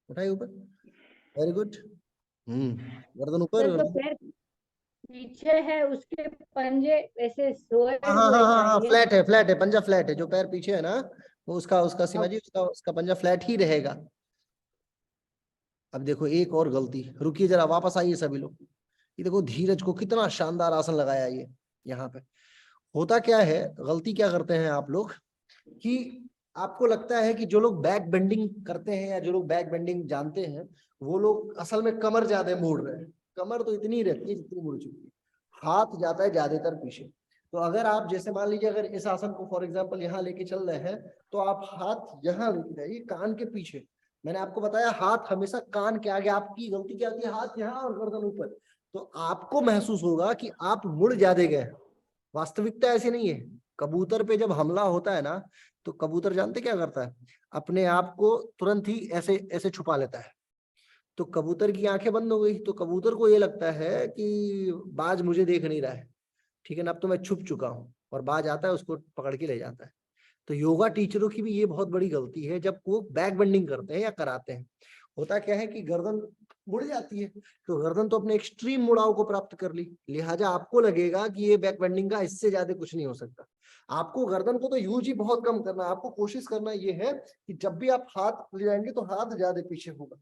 उठाइए ऊपर, वेरी गुड। गर्दन ऊपर। जो पैर पीछे है उसके पंजे ऐसे सोए हाँ हुए चाहिए। फ्लैट है, फ्लैट है, पंजा फ्लैट है, जो पैर पीछे है ना वो उसका सीमा जी, उसका पंजा फ्लैट ही रहेगा। अब देखो एक और गलती, रुकिए जरा, वापस आइए सभी लोग। ये देखो धीरज को कितना शानदार आसन लगाया ये यहाँ पे। होता क्या है, गलती क्या करते हैं आप लोग कि आपको लगता है कि जो लोग बैक बेंडिंग करते हैं या जो लोग बैक बेंडिंग जानते हैं, वो लोग असल में कमर ज्यादा मोड़ रहे हैं। कमर तो इतनी रहती है जितनी मुड़ चुकी है, हाथ जाता है ज्यादातर पीछे। तो अगर आप जैसे मान लीजिए अगर इस आसन को फॉर एग्जांपल यहाँ लेके चल रहे हैं, तो आप हाथ यहाँ लेके जाइए कान के पीछे। मैंने आपको बताया हाथ हमेशा कान के आगे। आपकी गलती क्या होती है, हाथ यहाँ और गर्दन ऊपर, तो आपको महसूस होगा कि आप मुड़ ज्यादा गए। वास्तविकता ऐसी नहीं है। कबूतर पे जब हमला होता है ना, तो कबूतर जानते क्या करता है, अपने आप को तुरंत ही ऐसे ऐसे छुपा लेता है। तो कबूतर की आंखें बंद हो गई, तो कबूतर को ये लगता है कि बाज मुझे देख नहीं रहा है, ठीक है ना, अब तो मैं छुप चुका हूं, और बाज आता है उसको पकड़ के ले जाता है। तो योगा टीचरों की भी ये बहुत बड़ी गलती है जब वो बैक बेंडिंग करते हैं या कराते हैं। होता क्या है कि गर्दन मुड़ जाती है, तो गर्दन तो अपने एक्सट्रीम मुड़ाव को प्राप्त कर ली, लिहाजा आपको लगेगा कि ये बैक बेंडिंग का इससे ज्यादा कुछ नहीं हो सकता। आपको गर्दन को तो यूज ही बहुत कम करना है। आपको कोशिश करना ये है कि जब भी आप हाथ ले जाएंगे तो हाथ ज्यादा पीछे होगा।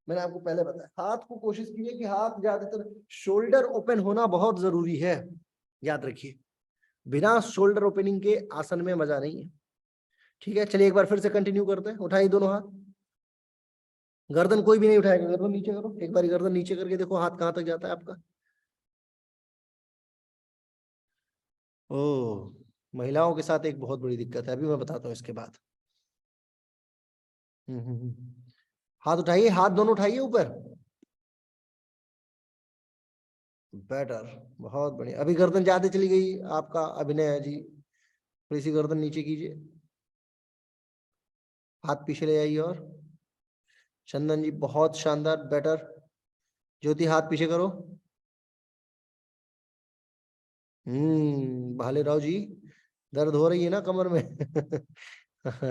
मैंने आपको पहले बताया, हाथ को कोशिश कीजिए कि हाथ ज्यादातर, शोल्डर ओपन होना बहुत जरूरी है, याद रखिए। बिना शोल्डर ओपनिंग के आसन में मजा नहीं है। ठीक है, चलिए एक बार फिर से कंटिन्यू करते हैं। उठाइए दोनों हाथ, गर्दन कोई भी नहीं उठाएगा, गर्दन नीचे करो। एक बार गर्दन नीचे करके देखो हाथ कहां तक जाता है आपका। ओ, महिलाओं के साथ एक बहुत बड़ी दिक्कत है, अभी मैं बताता हूँ इसके बाद। हाथ उठाइए, हाथ दोनों उठाइए ऊपर। बेटर, बहुत बढ़िया। अभी गर्दन ज्यादा चली गई आपका अभिनय जी, थोड़ी सी गर्दन नीचे कीजिए, हाथ पीछे ले आइए। और चंदन जी बहुत शानदार, बेटर। ज्योति हाथ पीछे करो। भालेराव जी दर्द हो रही है ना कमर में?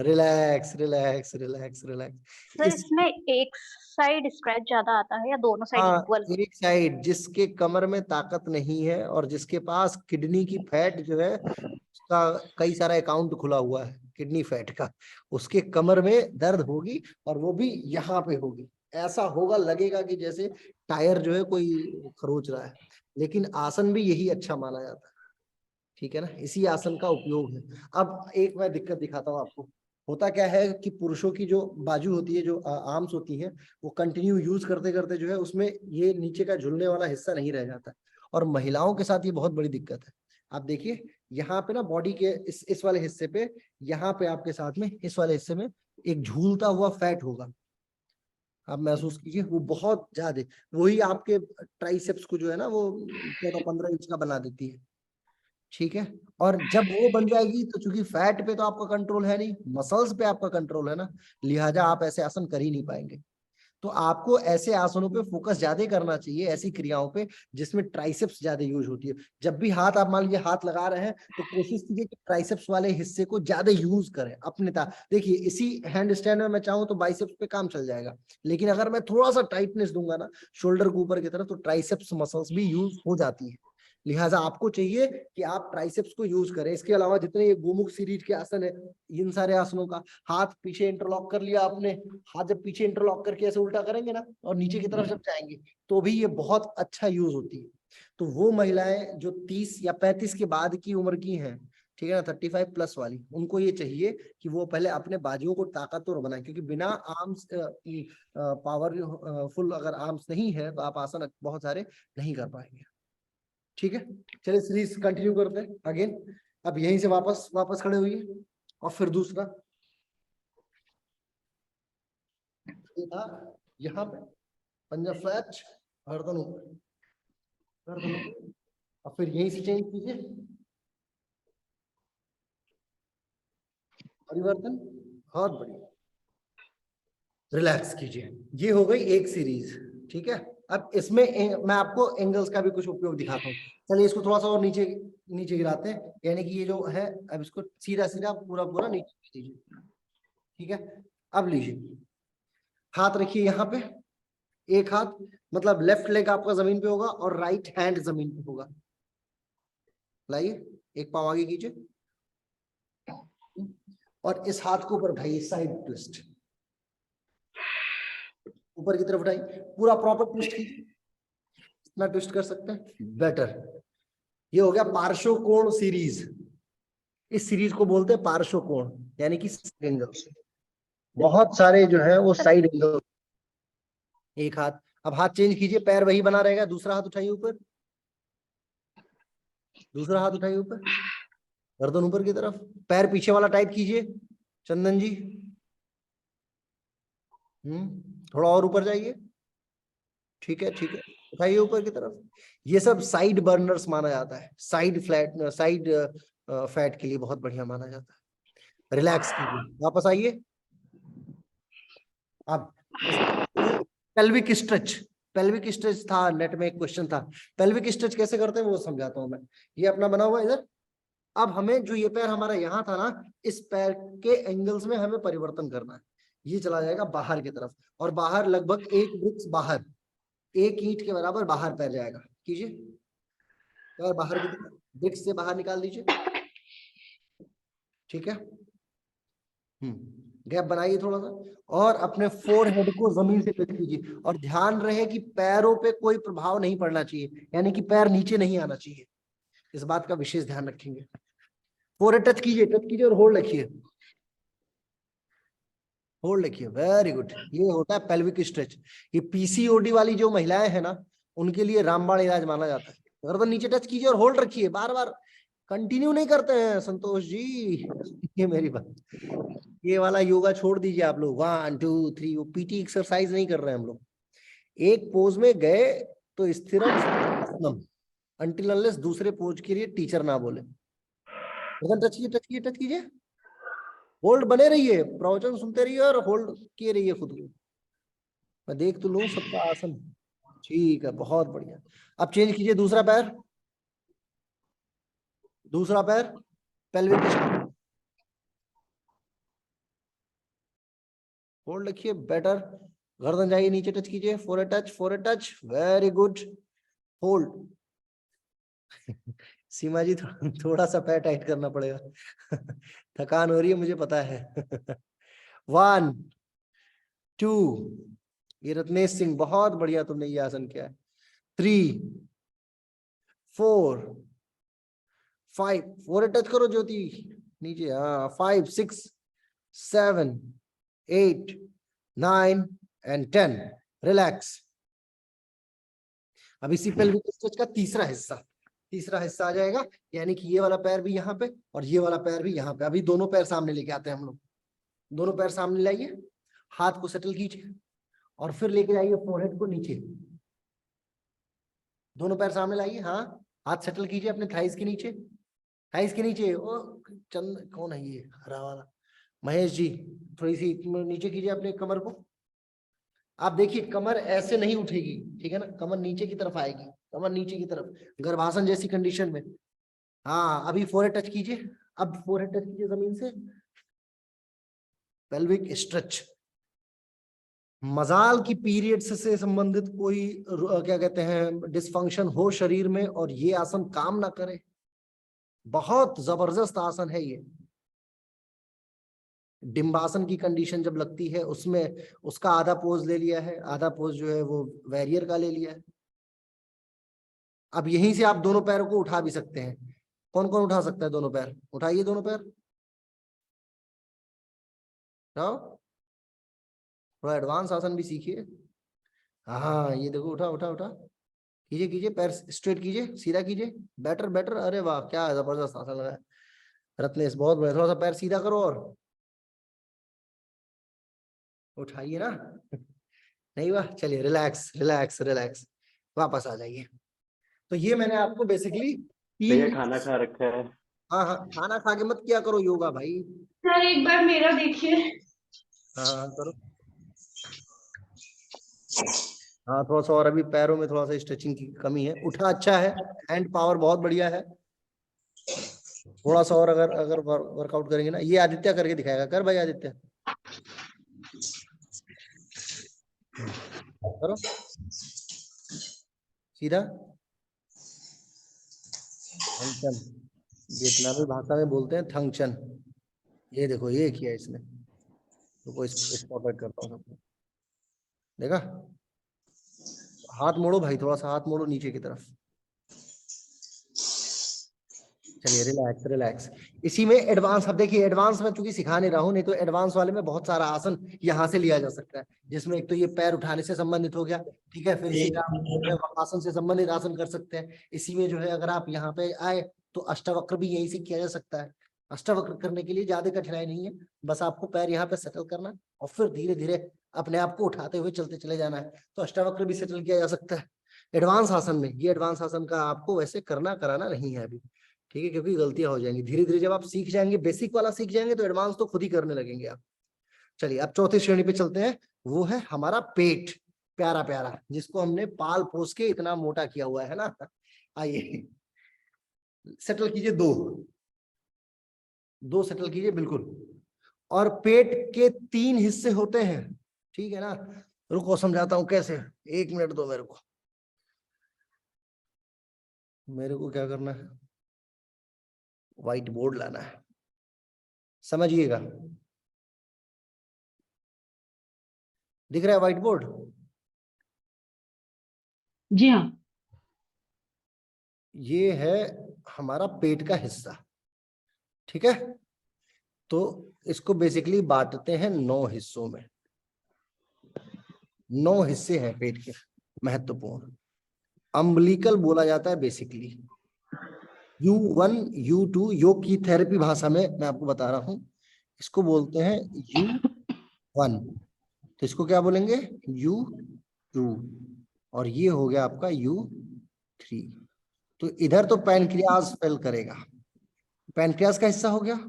Relax relax relax relax. Sir इसमें एक साइड स्ट्रेच ज्यादा आता है या दोनों साइड हाँ, इक्वल? एक साइड, जिसके कमर में ताकत नहीं है और जिसके पास किडनी की फैट जो है उसका कई सारा अकाउंट खुला हुआ है किडनी फैट का, उसके कमर में दर्द होगी और वो भी यहाँ पे होगी। ऐसा होगा, लगेगा कि जैसे टायर जो है कोई खरोच रहा है, लेकिन आसन भी यही अच्छा माना जाता है। ठीक है ना, इसी आसन का उपयोग है। अब एक मैं दिक्कत दिखाता हूँ आपको। होता क्या है कि पुरुषों की जो बाजू होती है, जो आर्म्स होती हैं, वो कंटिन्यू यूज करते करते जो है उसमें ये नीचे का झुलने वाला हिस्सा नहीं रह जाता, और महिलाओं के साथ ये बहुत बड़ी दिक्कत है। आप देखिए यहाँ पे ना बॉडी के इस वाले हिस्से पे, यहाँ पे आपके साथ में इस वाले हिस्से में एक झूलता हुआ फैट होगा। आप महसूस कीजिए, वो बहुत ज्यादा, वही आपके ट्राइसेप्स को जो है ना वो 14-15 इंच का बना देती है। ठीक है, और जब वो बन जाएगी तो चूंकि फैट पे तो आपका कंट्रोल है नहीं, मसल्स पे आपका कंट्रोल है ना, लिहाजा आप ऐसे आसन कर ही नहीं पाएंगे। तो आपको ऐसे आसनों पे फोकस ज्यादा करना चाहिए, ऐसी क्रियाओं पे जिसमें ट्राइसेप्स ज्यादा यूज होती है। जब भी हाथ, आप मान लीजिए हाथ लगा रहे हैं तो कोशिश कीजिए कि ट्राइसेप्स वाले हिस्से को ज्यादा यूज करें अपने। देखिए इसी हैंड स्टैंड में मैं चाहूँ तो बाइसेप्स पे काम चल जाएगा, लेकिन अगर मैं थोड़ा सा टाइटनेस दूंगा ना शोल्डर के ऊपर की तरफ, तो ट्राइसेप्स मसल्स भी यूज हो जाती है। लिहाजा आपको चाहिए कि आप ट्राइसेप्स को यूज करें। इसके अलावा जितने ये गोमुख सीरीज के आसन है, इन सारे आसनों का हाथ पीछे इंटरलॉक कर लिया आपने, हाथ जब पीछे इंटरलॉक करके ऐसे उल्टा करेंगे ना और नीचे की तरफ जब जाएंगे तो भी ये बहुत अच्छा यूज होती है। तो वो महिलाएं जो 30 या 35 के बाद की उम्र की हैं, ठीक है ना, 35 प्लस वाली, उनको ये चाहिए कि वो पहले अपने बाजुओं को ताकतवर बनाए, क्योंकि बिना आर्म्स पावरफुल अगर आर्म्स नहीं है तो आप आसन बहुत सारे नहीं कर पाएंगे। ठीक है, चलिए सीरीज कंटिन्यू करते हैं अगेन। अब यहीं से वापस खड़े हुए और फिर दूसरा था यहाँ पे पंजा फ्लैट, गर्दन ऊपर, गर्दन ऊपर, और फिर यहीं से चेंज कीजिए, परिवर्तन, बहुत बढ़िया, रिलैक्स कीजिए। ये हो गई एक सीरीज। ठीक है, अब इसमें मैं आपको एंगल्स का भी कुछ उपयोग दिखाता हूँ। चलिए इसको थोड़ा सा और नीचे नीचे गिराते हैं, यानी कि ये जो है अब इसको सीधा सीधा पूरा नीचे कीजिए। ठीक है, अब लीजिए हाथ रखिए यहाँ पे, एक हाथ मतलब लेफ्ट लेग आपका जमीन पे होगा और राइट हैंड जमीन पे होगा। लाइए एक पाँव आगे कीजिए और इस हाथ को ऊपर उठाइए, साइड ट्विस्ट, ऊपर की तरफ उठाइए, पूरा प्रॉपर ट्विस्ट कीजिए, इतना ट्विस्ट कर सकते हैं, बेटर। ये हो गया पार्श्व कोण सीरीज। इस सीरीज को बोलते हैं पार्श्व कोण, यानी कि एंगल्स। बहुत सारे जो है वो साइड एंगल। एक हाथ, अब हाथ चेंज कीजिए, पैर वही बना रहेगा, दूसरा हाथ उठाइए ऊपर, दूसरा हाथ उठाइए ऊपर, गर्दन ऊपर की तरफ, पैर पीछे वाला टाइट कीजिए चंदन जी। थोड़ा और ऊपर जाइए, ठीक है ठीक है, उठाइए ऊपर की तरफ। ये सब साइड बर्नर्स माना जाता है, साइड फैट के लिए बहुत बढ़िया माना जाता है। रिलैक्स कीजिए, वापस आइए। अब पेल्विक स्ट्रेच था, नेट में एक क्वेश्चन था, पेल्विक स्ट्रेच कैसे करते हैं वो समझाता हूं मैं। ये अपना बना हुआ इधर। अब हमें जो ये पैर हमारा यहाँ था ना, इस पैर के एंगल्स में हमें परिवर्तन करना है। ये चला जाएगा बाहर की तरफ, और बाहर लगभग 1 ब्रिक्स बाहर, 1 ईंट के बराबर बाहर पैर जाएगा। कीजिए, पैर बाहर की तरफ, ब्रिक्स से बाहर निकाल दीजिए। ठीक है, गैप बनाइए थोड़ा सा और अपने फोरहेड को जमीन से टच कीजिए और ध्यान रहे कि पैरों पे कोई प्रभाव नहीं पड़ना चाहिए, यानी कि पैर नीचे नहीं आना चाहिए, इस बात का विशेष ध्यान रखेंगे। फोरहेड टच कीजिए और होल्ड रखिए, होल्ड रखिए, वेरी गुड। ये होता है पेल्विक स्ट्रेच। ये पीसीओडी वाली जो महिलाएं हैं ना, उनके लिए रामबाण इलाज माना जाता है। गर्दन नीचे टच कीजिए और होल्ड रखिए, बार बार कंटिन्यू नहीं करते हैं संतोष जी। ये मेरी बात, ये वाला योगा छोड़ दीजिए आप लोग, 1 2 3, वो पीटी एक्सरसाइज नहीं कर रहे हैं हम लोग। एक पोज में गए तो स्थिरम अंटिल अनलेस दूसरे पोज के लिए टीचर ना बोले। टच कीजिए, होल्ड बने रहिए, प्रवचन सुनते रहिए और होल्ड किए रहिए खुद को। मैं देख तो लूं सबका आसन, ठीक है, बहुत बढ़िया। अब चेंज कीजिए, दूसरा पैर पेल्विक, होल्ड रखिए, बेटर। गर्दन जाइए नीचे, टच कीजिए, forehead touch, very good, hold. Seema ji थोड़ा सा पैर टाइट करना पड़ेगा। थकान हो रही है मुझे पता है। 1 2, ये रत्नेश सिंह, बहुत बढ़िया तुमने ये आसन किया है। 3 4 5, फोरहेड टच करो ज्योति नीचे, हाँ, 5 6 7 8 9 and 10, रिलैक्स। अब इसी पेल्विक स्ट्रेच का तीसरा हिस्सा आ जाएगा, यानी कि ये वाला पैर भी यहाँ पे और ये वाला पैर भी यहाँ पे। अभी दोनों पैर सामने लेके आते हैं हम लोग, दोनों पैर सामने लाइए, हाथ को सेटल कीजिए और फिर लेके जाइए फोरहेड को नीचे। दोनों पैर सामने लाइए, हाँ, हाथ सेटल कीजिए अपने थाइस के नीचे। ओ चंद कौन है ये हरा वाला, महेश जी, थोड़ी सी नीचे कीजिए अपने कमर को। आप देखिए कमर ऐसे नहीं उठेगी, ठीक है ना, कमर नीचे की तरफ आएगी, कमर नीचे की तरफ, गर्भासन जैसी कंडीशन में। हाँ, अभी फोरहेड टच कीजिए, जमीन से, पेल्विक स्ट्रेच। मजाल की पीरियड्स से संबंधित कोई क्या कहते हैं डिसफंक्शन हो शरीर में और ये आसन काम ना करे, बहुत जबरदस्त आसन है ये। डिम्बासन की कंडीशन जब लगती है उसमें उसका आधा पोज ले लिया है, आधा पोज जो है वो वैरियर का ले लिया है। अब यहीं से आप दोनों पैरों को उठा भी सकते हैं। कौन कौन उठा सकता है दोनों पैर? उठाइए दोनों पैर, उठाओ, थोड़ा एडवांस आसन भी सीखिए। हाँ, ये देखो, उठा उठा उठा, कीजिए, पैर स्ट्रेट कीजिए, सीधा कीजिए, बेटर। अरे वाह, क्या जबरदस्त आसन लगा है रत्नेश, बहुत बढ़िया। थोड़ा सा पैर सीधा करो और उठाइए ना। नहीं वाह, चलिए, रिलैक्स, वापस आ जाइए। तो ये मैंने आपको बेसिकली भैया खाना खा रखा है। हाँ, खाना खा के मत किया करो योगा भाई। सर एक बार मेरा देखिए। हाँ करो, हाँ, थोड़ा सा और, अभी पैरों में थोड़ा सा स्ट्रेचिंग की कमी है। उठा अच्छा है, हैंड पावर बहुत बढ़िया है, थोड़ा सा और अगर वर्कआउट करेंगे ना। ये आदित्य करके दिखाएगा, कर भाई आदित्य, करो सीधा। थंगचन, वियतनामी भाषा में बोलते हैं थंगचन। ये देखो, ये किया इसने, तो इसको करता हूँ, देखा। हाथ मोड़ो भाई, थोड़ा सा हाथ मोड़ो नीचे की तरफ। चलिए, रिलैक्स। इसी में एडवांस, अब देखिए एडवांस में चूंकि सिखा नहीं रहा हूं, नहीं तो एडवांस वाले में बहुत सारा आसन यहाँ से लिया जा सकता है, जिसमें एक तो ये पैर उठाने से संबंधित हो गया, ठीक है, फिर इसी आप आसन से संबंधित आसन कर सकते हैं। इसी में जो है अगर आप यहाँ पे आए तो अष्टावक्र भी यहीं से किया जा सकता है। अष्टावक्र करने के लिए ज्यादा कठिनाई नहीं है, बस आपको पैर यहाँ पे सेटल करना और फिर धीरे धीरे अपने आप को उठाते हुए चलते चले जाना है। तो अष्टावक्र भी सेटल किया जा सकता है एडवांस आसन में। ये एडवांस आसन का आपको वैसे कराना नहीं है अभी, ठीक है, क्योंकि गलतियां हो जाएंगी। धीरे धीरे जब आप सीख जाएंगे, बेसिक वाला सीख जाएंगे, तो एडवांस तो खुद ही करने लगेंगे आप। चलिए, अब चौथी श्रेणी पे चलते हैं, वो है हमारा पेट, प्यारा, जिसको हमने पाल पोस के इतना मोटा किया हुआ है ना। आइए, सेटल कीजिए, दो सेटल कीजिए, बिल्कुल। और पेट के 3 हिस्से होते हैं, ठीक है ना। रुको, समझाता हूं कैसे, 1 मिनट दो मेरे को क्या करना है, व्हाइट बोर्ड लाना है। समझिएगा। दिख रहा है व्हाइट बोर्ड? जी हाँ। ये है हमारा पेट का हिस्सा, ठीक है। तो इसको बेसिकली बांटते हैं 9 हिस्सों में। 9 हिस्से हैं पेट के महत्वपूर्ण। अम्बिलिकल बोला जाता है बेसिकली। U1 U2 योग की थेरेपी भाषा में मैं आपको बता रहा हूं, इसको बोलते हैं U1। तो इसको क्या बोलेंगे? U2। और ये हो गया आपका U3। तो इधर तो पैनक्रियाज फेल करेगा, पैनक्रियाज का हिस्सा हो गया,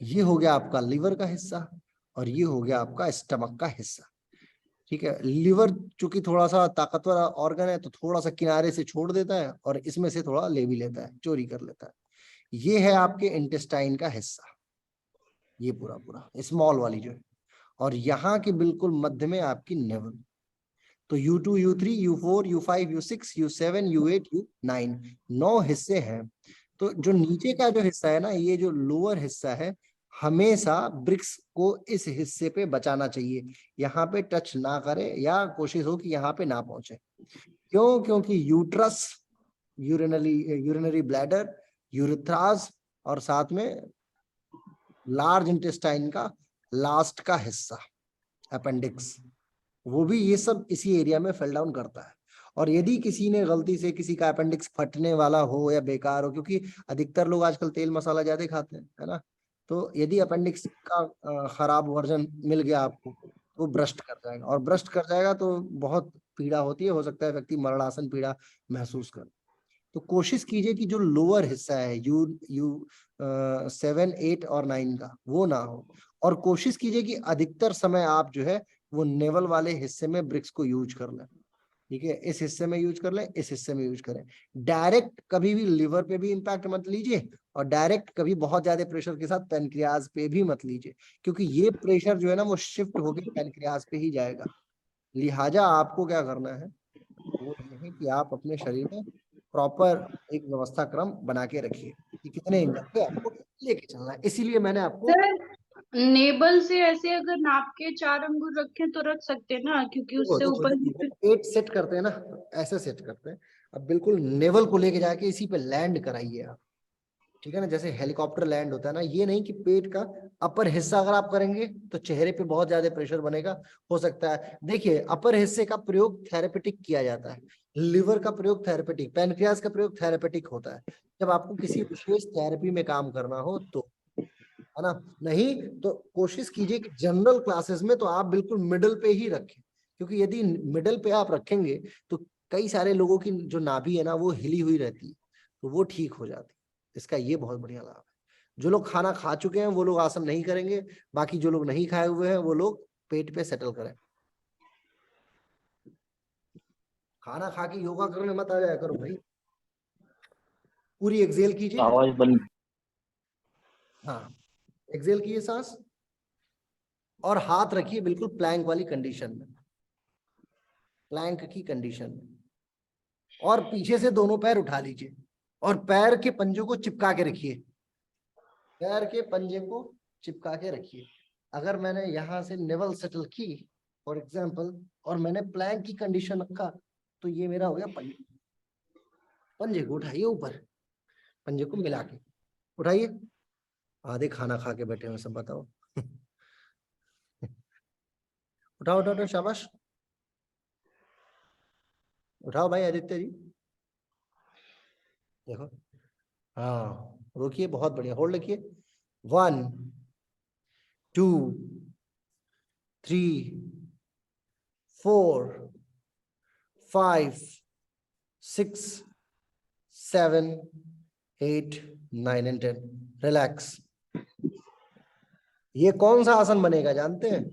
ये हो गया आपका लीवर का हिस्सा, और ये हो गया आपका स्टमक का हिस्सा, ठीक है। लीवर चूंकि थोड़ा सा ताकतवर ऑर्गन है तो थोड़ा सा किनारे से छोड़ देता है और इसमें से थोड़ा ले भी लेता है, चोरी कर लेता है। ये है आपके इंटेस्टाइन का हिस्सा, ये पूरा पूरा स्मॉल वाली जो है। और यहाँ के बिल्कुल मध्य में आपकी नेवल। तो U2 U3 U4 U5 U6 U7 U8 U9 9 हिस्से हैं। तो जो नीचे का जो हिस्सा है ना, ये जो लोअर हिस्सा है, हमेशा ब्रिक्स को इस हिस्से पे बचाना चाहिए, यहाँ पे टच ना करे या कोशिश हो कि यहाँ पे ना पहुंचे। क्यों? क्योंकि यूट्रस, यूरिनरी ब्लैडर, यूरिथ्रास और साथ में लार्ज इंटेस्टाइन का लास्ट का हिस्सा अपेंडिक्स, वो भी ये सब इसी एरिया में फेल डाउन करता है। और यदि किसी ने गलती से किसी का अपेंडिक्स फटने वाला हो या बेकार हो, क्योंकि अधिकतर लोग आजकल तेल मसाला ज्यादा खाते हैं, है ना, तो यदि अपेंडिक्स का खराब वर्जन मिल गया आपको, तो ब्रस्ट कर जाएगा, और ब्रस्ट कर जाएगा तो बहुत पीड़ा होती है, हो सकता है व्यक्ति मरणासन पीड़ा महसूस करे। तो कोशिश कीजिए कि जो लोअर हिस्सा है यू 7 8 और 9 का, वो ना हो। और कोशिश कीजिए कि अधिकतर समय आप जो है वो नेवल वाले हिस्से में ब्रिक्स को यूज कर लें, ठीक है। इस हिस्से में यूज कर लें, इस हिस्से में यूज करें। डायरेक्ट कभी भी लिवर पे भी इंपैक्ट मत लीजिए, और डायरेक्ट कभी बहुत ज्यादा प्रेशर के साथ पैनक्रियाज पे भी मत लीजिए, क्योंकि ये प्रेशर जो है ना वो शिफ्ट होकर पैनक्रियाज पे ही जाएगा। लिहाजा आपको क्या करना है, वो ये है कि आप अपने शरीर में प्रॉपर एक व्यवस्था क्रम बना के रखिए कि कितने इंजन पे आपको लेके चलना है। इसीलिए मैंने आपको नेबल से ऐसे अगर नाप के 4 अंगूर रखें तो रख सकते हैं ना, क्योंकि उससे ऊपर पेट सेट करते हैं ना, ऐसे सेट करते हैं। अब बिल्कुल नेवल को लेके जाके इसी पे लैंड कराइए आप, ठीक है ना, जैसे हेलीकॉप्टर लैंड होता है ना। ये नहीं कि पेट का अपर हिस्सा अगर आप करेंगे तो चेहरे पे बहुत ज्यादा प्रेशर बनेगा, हो सकता है। देखिए, अपर हिस्से का प्रयोग थेरेपेटिक किया जाता है, लिवर का प्रयोग थेरेपेटिक, पैनक्रियाज का प्रयोग थेरेपेटिक होता है जब आपको किसी विशेष थेरेपी में काम करना हो तो, है ना। नहीं तो कोशिश कीजिए कि जनरल क्लासेस में तो आप बिल्कुल मिडल पे ही रखें, क्योंकि यदि मिडल पे आप रखेंगे तो कई सारे लोगों की जो नाभि है ना वो हिली हुई रहती है, तो वो ठीक हो जाती है। इसका ये बहुत बढ़िया लाभ है। जो लोग खाना खा चुके हैं वो लोग आसन नहीं करेंगे, बाकी जो लोग नहीं खाए हुए हैं वो लोग पेट पे सेटल करें। खाना खा के योगा करने मत आ जाया करो भाई। पूरी एक्सेल कीजिए, आवाज बंद। हाँ, एक्सेल कीजिए सांस, और हाथ रखिए बिल्कुल प्लैंक वाली कंडीशन में, प्लैंक की कंडीशन में, और पीछे से दोनों पैर उठा लीजिए और पैर के पंजों को चिपका के रखिए, पैर के पंजे को चिपका के रखिए। अगर मैंने यहां से नेवल सेटल की फॉर एग्जांपल, और मैंने प्लैंक की कंडीशन रखा, तो ये मेरा हो गया पंजे। पंजे को उठाइए ऊपर, पंजे को मिला के उठाइए। आधे खाना खा के बैठे हुए सब, बताओ। उठाओ उठाओ उठाओ, शाबाश, उठाओ भाई आदित्य जी, देखो। हाँ, रोकिए, बहुत बढ़िया, होल्ड रखिए। 1 2 3 4 5 6 7 8 9 and 10। रिलैक्स। ये कौन सा आसन बनेगा जानते हैं?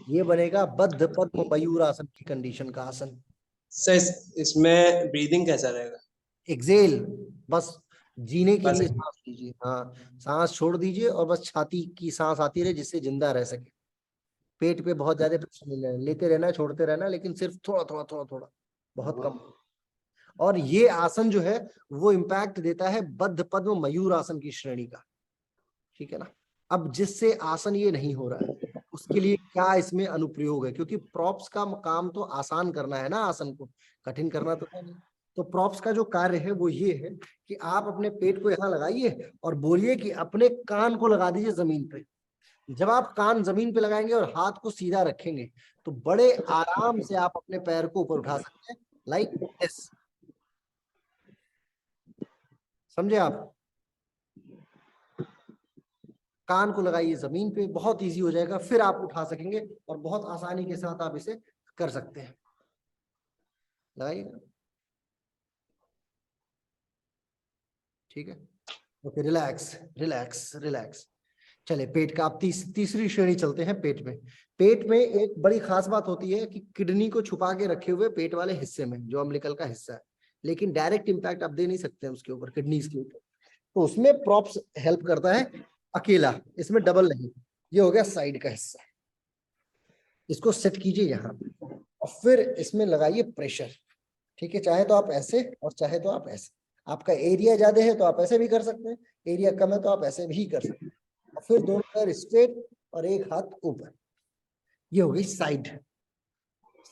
ये बनेगा बद्ध पद्म मयूर आसन की कंडीशन का आसन। सर इसमें ब्रीदिंग कैसा रहेगा? एक्सेल, बस जीने के बस लिए सांस लीजिए। हाँ, सांस छोड़ दीजिए और बस छाती की सांस आती रहे जिससे जिंदा रह सके। पेट पे बहुत ज्यादा प्रेशर नहीं लेना, लेते रहना, छोड़ते रहना, लेकिन सिर्फ थोड़ा थोड़ा थोड़ा थोड़ा, बहुत कम। और ये आसन जो है वो इम्पैक्ट देता है बद्ध पद्म मयूर आसन की श्रेणी का, ठीक है ना। अब जिससे आसन ये नहीं हो रहा है उसके लिए क्या इसमें अनुप्रयोग है, क्योंकि प्रॉप्स का काम तो आसान करना है ना, आसन को कठिन करना तो है नहीं। तो प्रॉप्स का जो कार्य है वो ये है कि आप अपने पेट को यहाँ लगाइए और बोलिए कि अपने कान को लगा दीजिए जमीन पे। जब आप कान जमीन पे लगाएंगे और हाथ को सीधा रखेंगे तो बड़े आराम से आप अपने पैर को ऊपर उठा सकते हैं, लाइक दिस। समझे आप? कान को लगाइए जमीन पे, बहुत इजी हो जाएगा, फिर आप उठा सकेंगे और बहुत आसानी के साथ आप इसे कर सकते हैं। लगाइए, ठीक है। Okay, relax relax relax. चले पेट का आप तीसरी श्रेणी चलते हैं। पेट में, पेट में एक बड़ी खास बात होती है कि किडनी को छुपा के रखे हुए पेट वाले हिस्से में जो अम्लिकल का हिस्सा है, लेकिन डायरेक्ट इंपैक्ट आप दे नहीं सकते हैं उसके ऊपर, किडनीज के ऊपर, तो उसमें प्रॉप्स हेल्प करता है अकेला, इसमें डबल नहीं। ये हो गया साइड का हिस्सा, इसको सेट कीजिए यहाँ और फिर इसमें लगाइए प्रेशर, ठीक है। चाहे तो आप ऐसे और चाहे तो आप ऐसे, आपका एरिया ज्यादा है तो आप ऐसे भी कर सकते हैं, एरिया कम है तो आप ऐसे भी कर सकते हैं। और फिर दोनों पैर स्ट्रेट और एक हाथ ऊपर, ये हो गई साइड,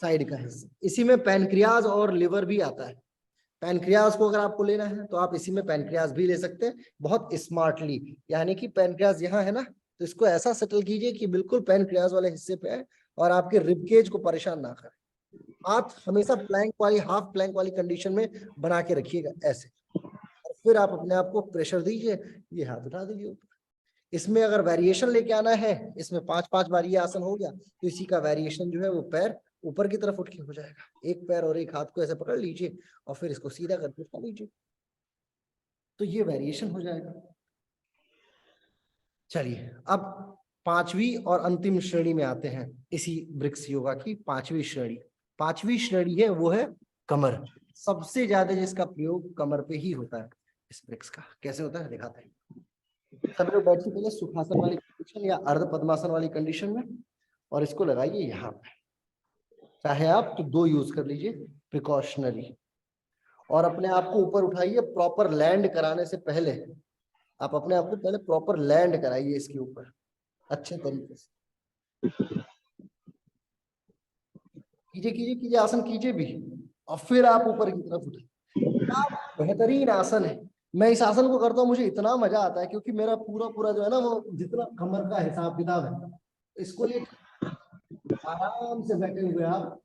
साइड का हिस्सा। इसी में पैनक्रियाज और लिवर भी आता है। पैनक्रियाज को अगर आपको लेना है तो आप इसी में पैनक्रियाज भी ले सकते हैं बहुत स्मार्टली, यानी कि पैनक्रियाज यहाँ है ना, तो इसको ऐसा सेटल कीजिए कि बिल्कुल पैनक्रियाज वाले हिस्से पे है और आपके रिबकेज को परेशान ना करे। हाथ हमेशा प्लैंक वाली, हाफ प्लैंक वाली कंडीशन में बना के रखिएगा ऐसे, और फिर आप अपने आप को प्रेशर दीजिए, ये हाथ उठा दीजिए ऊपर। इसमें अगर वेरिएशन लेके आना है, इसमें 5-5 बार ये आसन हो गया, तो इसी का वेरिएशन जो है वो पैर ऊपर की तरफ उठ के हो जाएगा। एक पैर और एक हाथ को ऐसे पकड़ लीजिए और फिर इसको सीधा करके उठा लीजिए, तो ये वेरिएशन हो जाएगा। चलिए अब पांचवी और अंतिम श्रेणी में आते हैं, इसी ब्रिक्स योगा की पांचवी श्रेणी। पांचवी श्रेणी है वो है कमर। सबसे ज्यादा जिसका प्रयोग कमर पे ही होता है इस ब्रिक्स का। कैसे होता है दिखाते हैं। सब लोग बैठिए पहले सुखासन वाली कंडीशन या अर्ध पद्मासन वाली कंडीशन में, और इसको लगाइए यहाँ पे। चाहे आप तो 2 यूज कर लीजिए प्रिकॉशनरी, और अपने आप को ऊपर उठाइए। प्रॉपर लैंड कराने से पहले आप अपने आप को पहले प्रॉपर लैंड कराइए इसके ऊपर अच्छे तरीके से। कीजिए कीजिए कीजिए, आसन कीजिए भी, और फिर आप ऊपर की तरफ उठाइए। बेहतरीन आसन है। मैं इस आसन को करता हूँ, मुझे इतना मजा आता है क्योंकि मेरा पूरा जो है ना वो जितना कमर का हिसाब किताब है, इसको लिए आराम से बैठे हुए आप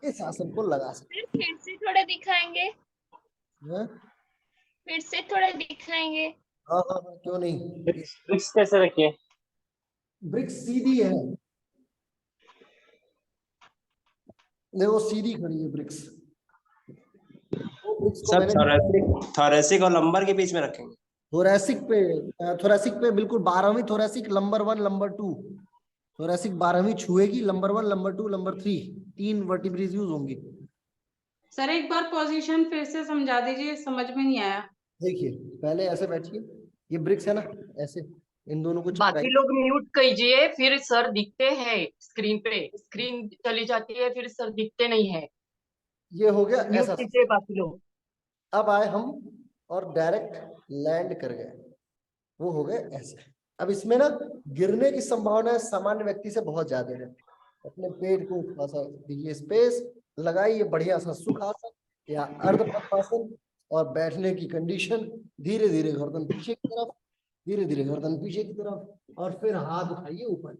इस आसन को लगा सकते। फिर से थोड़ा दिखाएंगे, हैं? फिर से थोड़ा दिखाएंगे। हाँ हाँ हाँ, क्यों नहीं। ब्रिक्स कैसे रखिए? ब्रिक्स सीधी है, देखो सीधी खड़ी है ब्रिक्स। सब थोरैसिक और लंबर के बीच में रखेंगे। थोरैसिक पे बिल्कुल 12वीं थोरैसिक, नंबर 1 नंबर 2। थोरैसिक 12वीं छुएगी, number 1 number 2 number 3, 3 vertebrae use होंगी। सर एक बार पोजीशन फिर से समझा दीजिए, समझ में नहीं आया। देखिए पहले ऐसे बैठिए, ये ब्रिक्स है ना, ऐसे इन दोनों को बाकी लोग म्यूट कीजिए, फिर सर दिखते हैं स्क्रीन पे, स्क्रीन चली जाती है फिर सर दिखते नहीं है। ये हो गया म्यूट ऐसा। कीजिए बाकी लोग। अब आए हम और डायरेक्ट लैंड कर गए, वो हो गए ऐसे। अब इसमें ना गिरने की संभावना सामान्य व्यक्ति से बहुत ज्यादा है। अपने पेट को थोड़ा सा दीजिए स्पेस, लगाइए बढ़िया सा सुखासन या अर्ध पद्मासन, और बैठने की कंडीशन, धीरे धीरे गर्दन पीछे की तरफ, धीरे धीरे गर्दन पीछे की तरफ, और फिर हाथ उठाइए ऊपर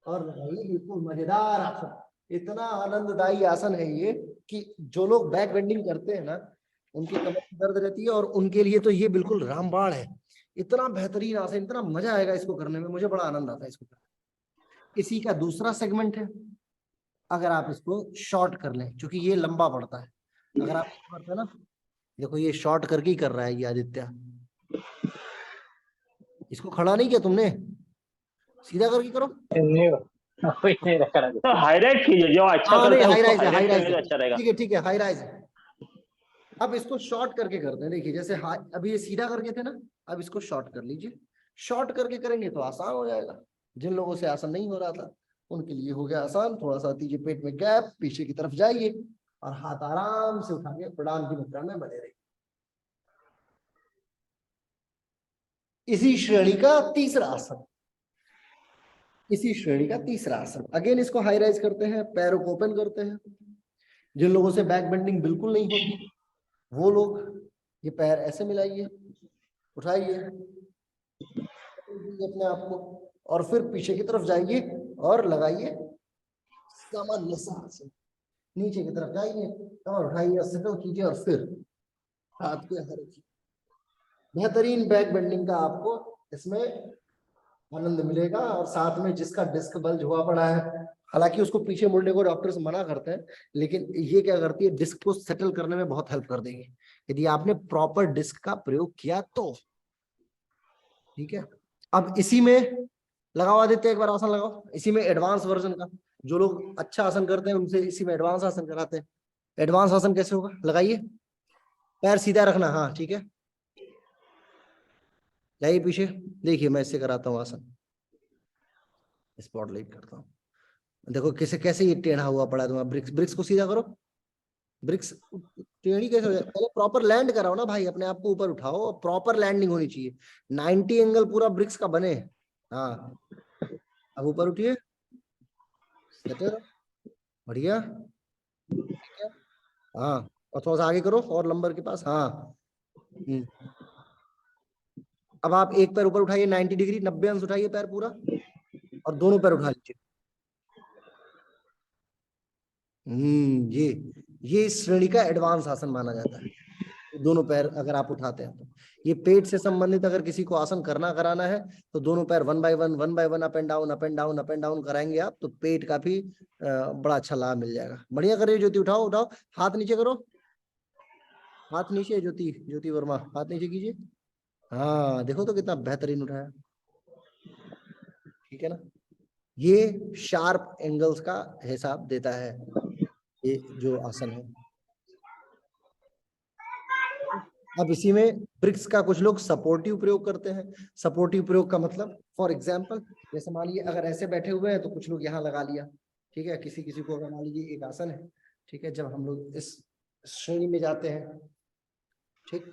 और लगाइए। बिल्कुल मजेदार आसन, इतना आनंददायी आसन है ये कि जो लोग बैक बेंडिंग करते हैं ना उनकी कमर में दर्द रहती है, और उनके लिए तो ये बिल्कुल रामबाण है। इतना बेहतरीन आसन, इतना मजा आएगा इसको करने में, मुझे बड़ा आनंद आता है इसको करने। इसी का दूसरा सेगमेंट है, अगर आप इसको शॉर्ट कर लें, क्योंकि ये लंबा पड़ता है। अगर आप करते हैं ना, देखो ये शॉर्ट करके ही कर रहा है ये आदित्य, इसको खड़ा नहीं किया तुमने, सीधा करके करो। तो हाईलाइट कीजिए जो अच्छा करता है, हाईलाइट अच्छा रहेगा। ठीक है हाई राइज। अब इसको शॉर्ट करके करते हैं। देखिए जैसे अभी ये सीधा करके थे ना, अब इसको शॉर्ट कर लीजिए। शॉर्ट करके करेंगे तो आसान हो जाएगा। जिन लोगों से आसान नहीं हो रहा था उनके लिए हो गया आसान। थोड़ा सा दीजिए पेट में गैप, पीछे की तरफ जाइए और हाथ आराम से उठा के प्रणाम की मुद्रा में बने रहिए। इसी श्रेणी का तीसरा आसन, इसी श्रेणी का तीसरा आसन, अगेन इसको हाई राइज करते हैं, पैरों को ओपन करते हैं। जिन लोगों से बैक बेंडिंग बिल्कुल नहीं होती वो लोग ये पैर ऐसे मिलाइए, उठाइए अपने आप को, और फिर पीछे की तरफ जाइए और लगाइए सामान्य आसन। नीचे की तरफ जाइए, कमर उठाइए, सेटल कीजिए और फिर हाथ के आगे रखिए। बेहतरीन बैक बेंडिंग का आपको इसमें आनंद मिलेगा। और साथ में जिसका डिस्क बल्ज हुआ पड़ा है, हालांकि उसको पीछे मुड़ने को डॉक्टर्स मना करते हैं, लेकिन ये क्या करती है, डिस्क को सेटल करने में बहुत हेल्प कर देगी यदि आपने प्रॉपर डिस्क का प्रयोग किया तो। ठीक है, अब इसी में लगाओ आदित्य, एक बार आसन लगाओ इसी में एडवांस वर्जन का। जो लोग अच्छा आसन करते हैं उनसे इसी में एडवांस आसन कराते हैं। एडवांस आसन कैसे होगा, लगाइए, पैर सीधा रखना, हाँ ठीक है, जाइए पीछे, देखिए मैं इससे कराता हूँ आसन, स्पॉटलाइट करता हूँ। देखो कैसे कैसे ये टेढ़ा हुआ पड़ा है तुम्हारा। ब्रिक्स, ब्रिक्स को सीधा करो, ब्रिक्स टेढ़ी कैसे हो जाए, पहले प्रॉपर लैंड कराओ ना भाई, अपने आप को ऊपर उठाओ, प्रॉपर लैंडिंग होनी चाहिए, 90 एंगल पूरा ब्रिक्स का बने। हाँ अब ऊपर उठिए, बढ़िया, हाँ और थोड़ा सा आगे करो और लंबर के पास, हाँ। अब आप एक पैर ऊपर उठाइए 90 डिग्री, 90 अंश उठाइए पैर पूरा, और दोनों पैर उठा लीजिए। ये इस श्रेणी का एडवांस आसन माना जाता है, दोनों पैर अगर आप उठाते हैं तो। ये पेट से संबंधित अगर किसी को आसन कराना है तो दोनों पैर 1 by 1 up and down, up and down, up and down कराएंगे आप, तो पेट का भी बड़ा अच्छा लाभ मिल जाएगा। बढ़िया करिए ज्योति, उठाओ उठाओ, हाथ नीचे करो, हाथ नीचे, ज्योति वर्मा हाथ नीचे कीजिए, हाँ देखो तो कितना बेहतरीन उठाया, ठीक है ना। ये शार्प एंगल्स का हिसाब देता है ये जो आसन है। अब इसी में ब्रिक्स का कुछ लोग सपोर्टिव प्रयोग करते हैं। सपोर्टिव प्रयोग का मतलब, फॉर एग्जांपल जैसे मान लीजिए अगर ऐसे बैठे हुए हैं तो कुछ लोग यहाँ लगा लिया, ठीक है। किसी किसी को अगर मान लीजिए एक आसन है, ठीक है, जब हम लोग इस श्रेणी में जाते हैं, ठीक,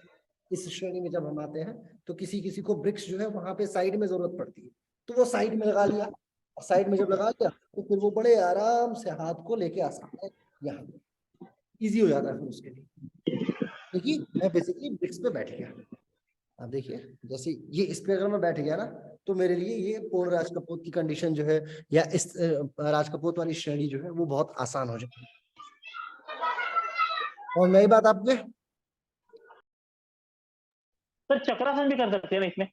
इस श्रेणी में जब हम आते हैं तो किसी किसी को ब्रिक्स जो है वहां पे साइड में जरूरत पड़ती है, तो वो साइड में लगा लिया, और साइड में जब लगा लिया तो फिर वो बड़े आराम से हाथ को लेके आ सकते हैं, यहाँ इजी हो जाता है फिर उसके लिए। देखिए मैं बेसिकली ब्रिक्स पे बैठ गया, आप देखिए जैसे ये इस पे अगर मैं बैठ गया ना तो मेरे लिए ये पूर्ण राजकपोत की कंडीशन जो है या इस राजकपोत वाली श्रेणी जो है वो बहुत आसान हो जाती है। और नई बात आपके सर चक्रासन भी कर सकते हैं ना इसमें?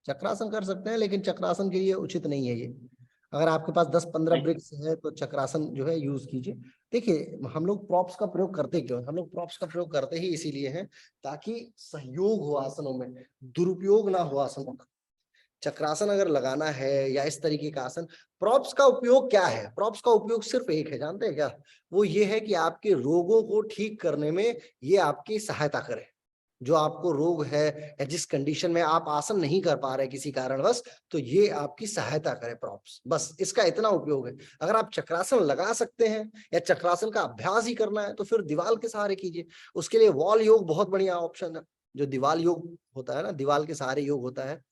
चक्रासन कर सकते हैं, लेकिन चक्रासन के लिए उचित नहीं है ये। अगर आपके पास 10-15 ब्रिक्स है तो चक्रासन जो है यूज कीजिए। देखिए हम लोग प्रॉप्स का प्रयोग करते क्यों, हम लोग प्रॉप्स का प्रयोग करते ही इसीलिए हैं ताकि सहयोग हो आसनों में, दुरुपयोग ना हो आसनों का। चक्रासन अगर लगाना है या इस तरीके का आसन, प्रॉप्स का उपयोग क्या है, प्रॉप्स का उपयोग सिर्फ एक है, जानते हैं क्या, वो ये है कि आपके रोगों को ठीक करने में ये आपकी सहायता करे। जो आपको रोग है या जिस कंडीशन में आप आसन नहीं कर पा रहे किसी कारणवश, तो ये आपकी सहायता करे प्रॉप्स, बस इसका इतना उपयोग है। अगर आप चक्रासन लगा सकते हैं या चक्रासन का अभ्यास ही करना है तो फिर दीवाल के सहारे कीजिए। उसके लिए वॉल योग बहुत बढ़िया ऑप्शन है, जो दीवाल योग होता है ना, दीवाल के सहारे योग होता है,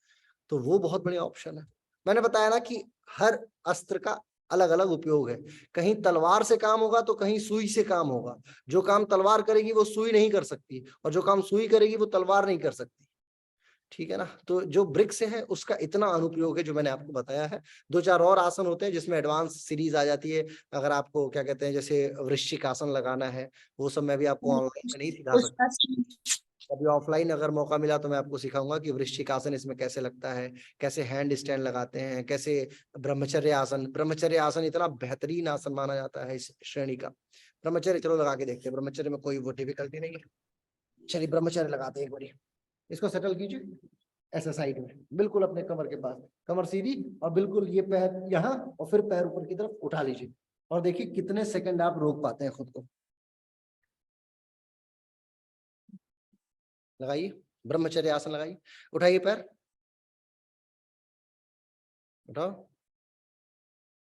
तो वो बहुत बढ़िया ऑप्शन है। मैंने बताया ना कि हर अस्त्र का अलग अलग उपयोग है, कहीं तलवार से काम होगा तो कहीं सुई से काम होगा। जो काम तलवार करेगी वो सुई नहीं कर सकती, और जो काम सुई करेगी वो तलवार नहीं कर सकती, ठीक है ना। तो जो ब्रिक्स है उसका इतना अनुप्रयोग है जो मैंने आपको बताया है। 2-4 और आसन होते हैं जिसमें एडवांस सीरीज आ जाती है। अगर आपको क्या कहते हैं जैसे वृश्चिक आसन लगाना है, वो सब मैं भी आपको ऑनलाइन में नहीं सिखा सकता, अभी ऑफलाइन अगर मौका मिला तो मैं आपको सिखाऊंगा कि वृश्चिक आसन इसमें कैसे लगता है, कैसे हैंड स्टैंड लगाते हैं, कैसे ब्रह्मचर्य आसन। ब्रह्मचर्य आसन इतना बेहतरीन आसन माना जाता है इस श्रेणी का। ब्रह्मचर्य चलो लगा के देखते हैं, ब्रह्मचर्य में कोई वो डिफिकल्टी नहीं है। चलिए ब्रह्मचर्य लगाते हैं एक बारी। इसको सेटल कीजिए ऐसा साइड में, बिल्कुल अपने कमर के पास, कमर सीधी, और बिल्कुल ये पैर यहाँ और फिर पैर ऊपर की तरफ उठा लीजिए, और देखिए कितने सेकंड आप रोक पाते हैं खुद को। लगाइए ब्रह्मचर्य आसन, लगाइए, उठाइए पैर, उठाओ,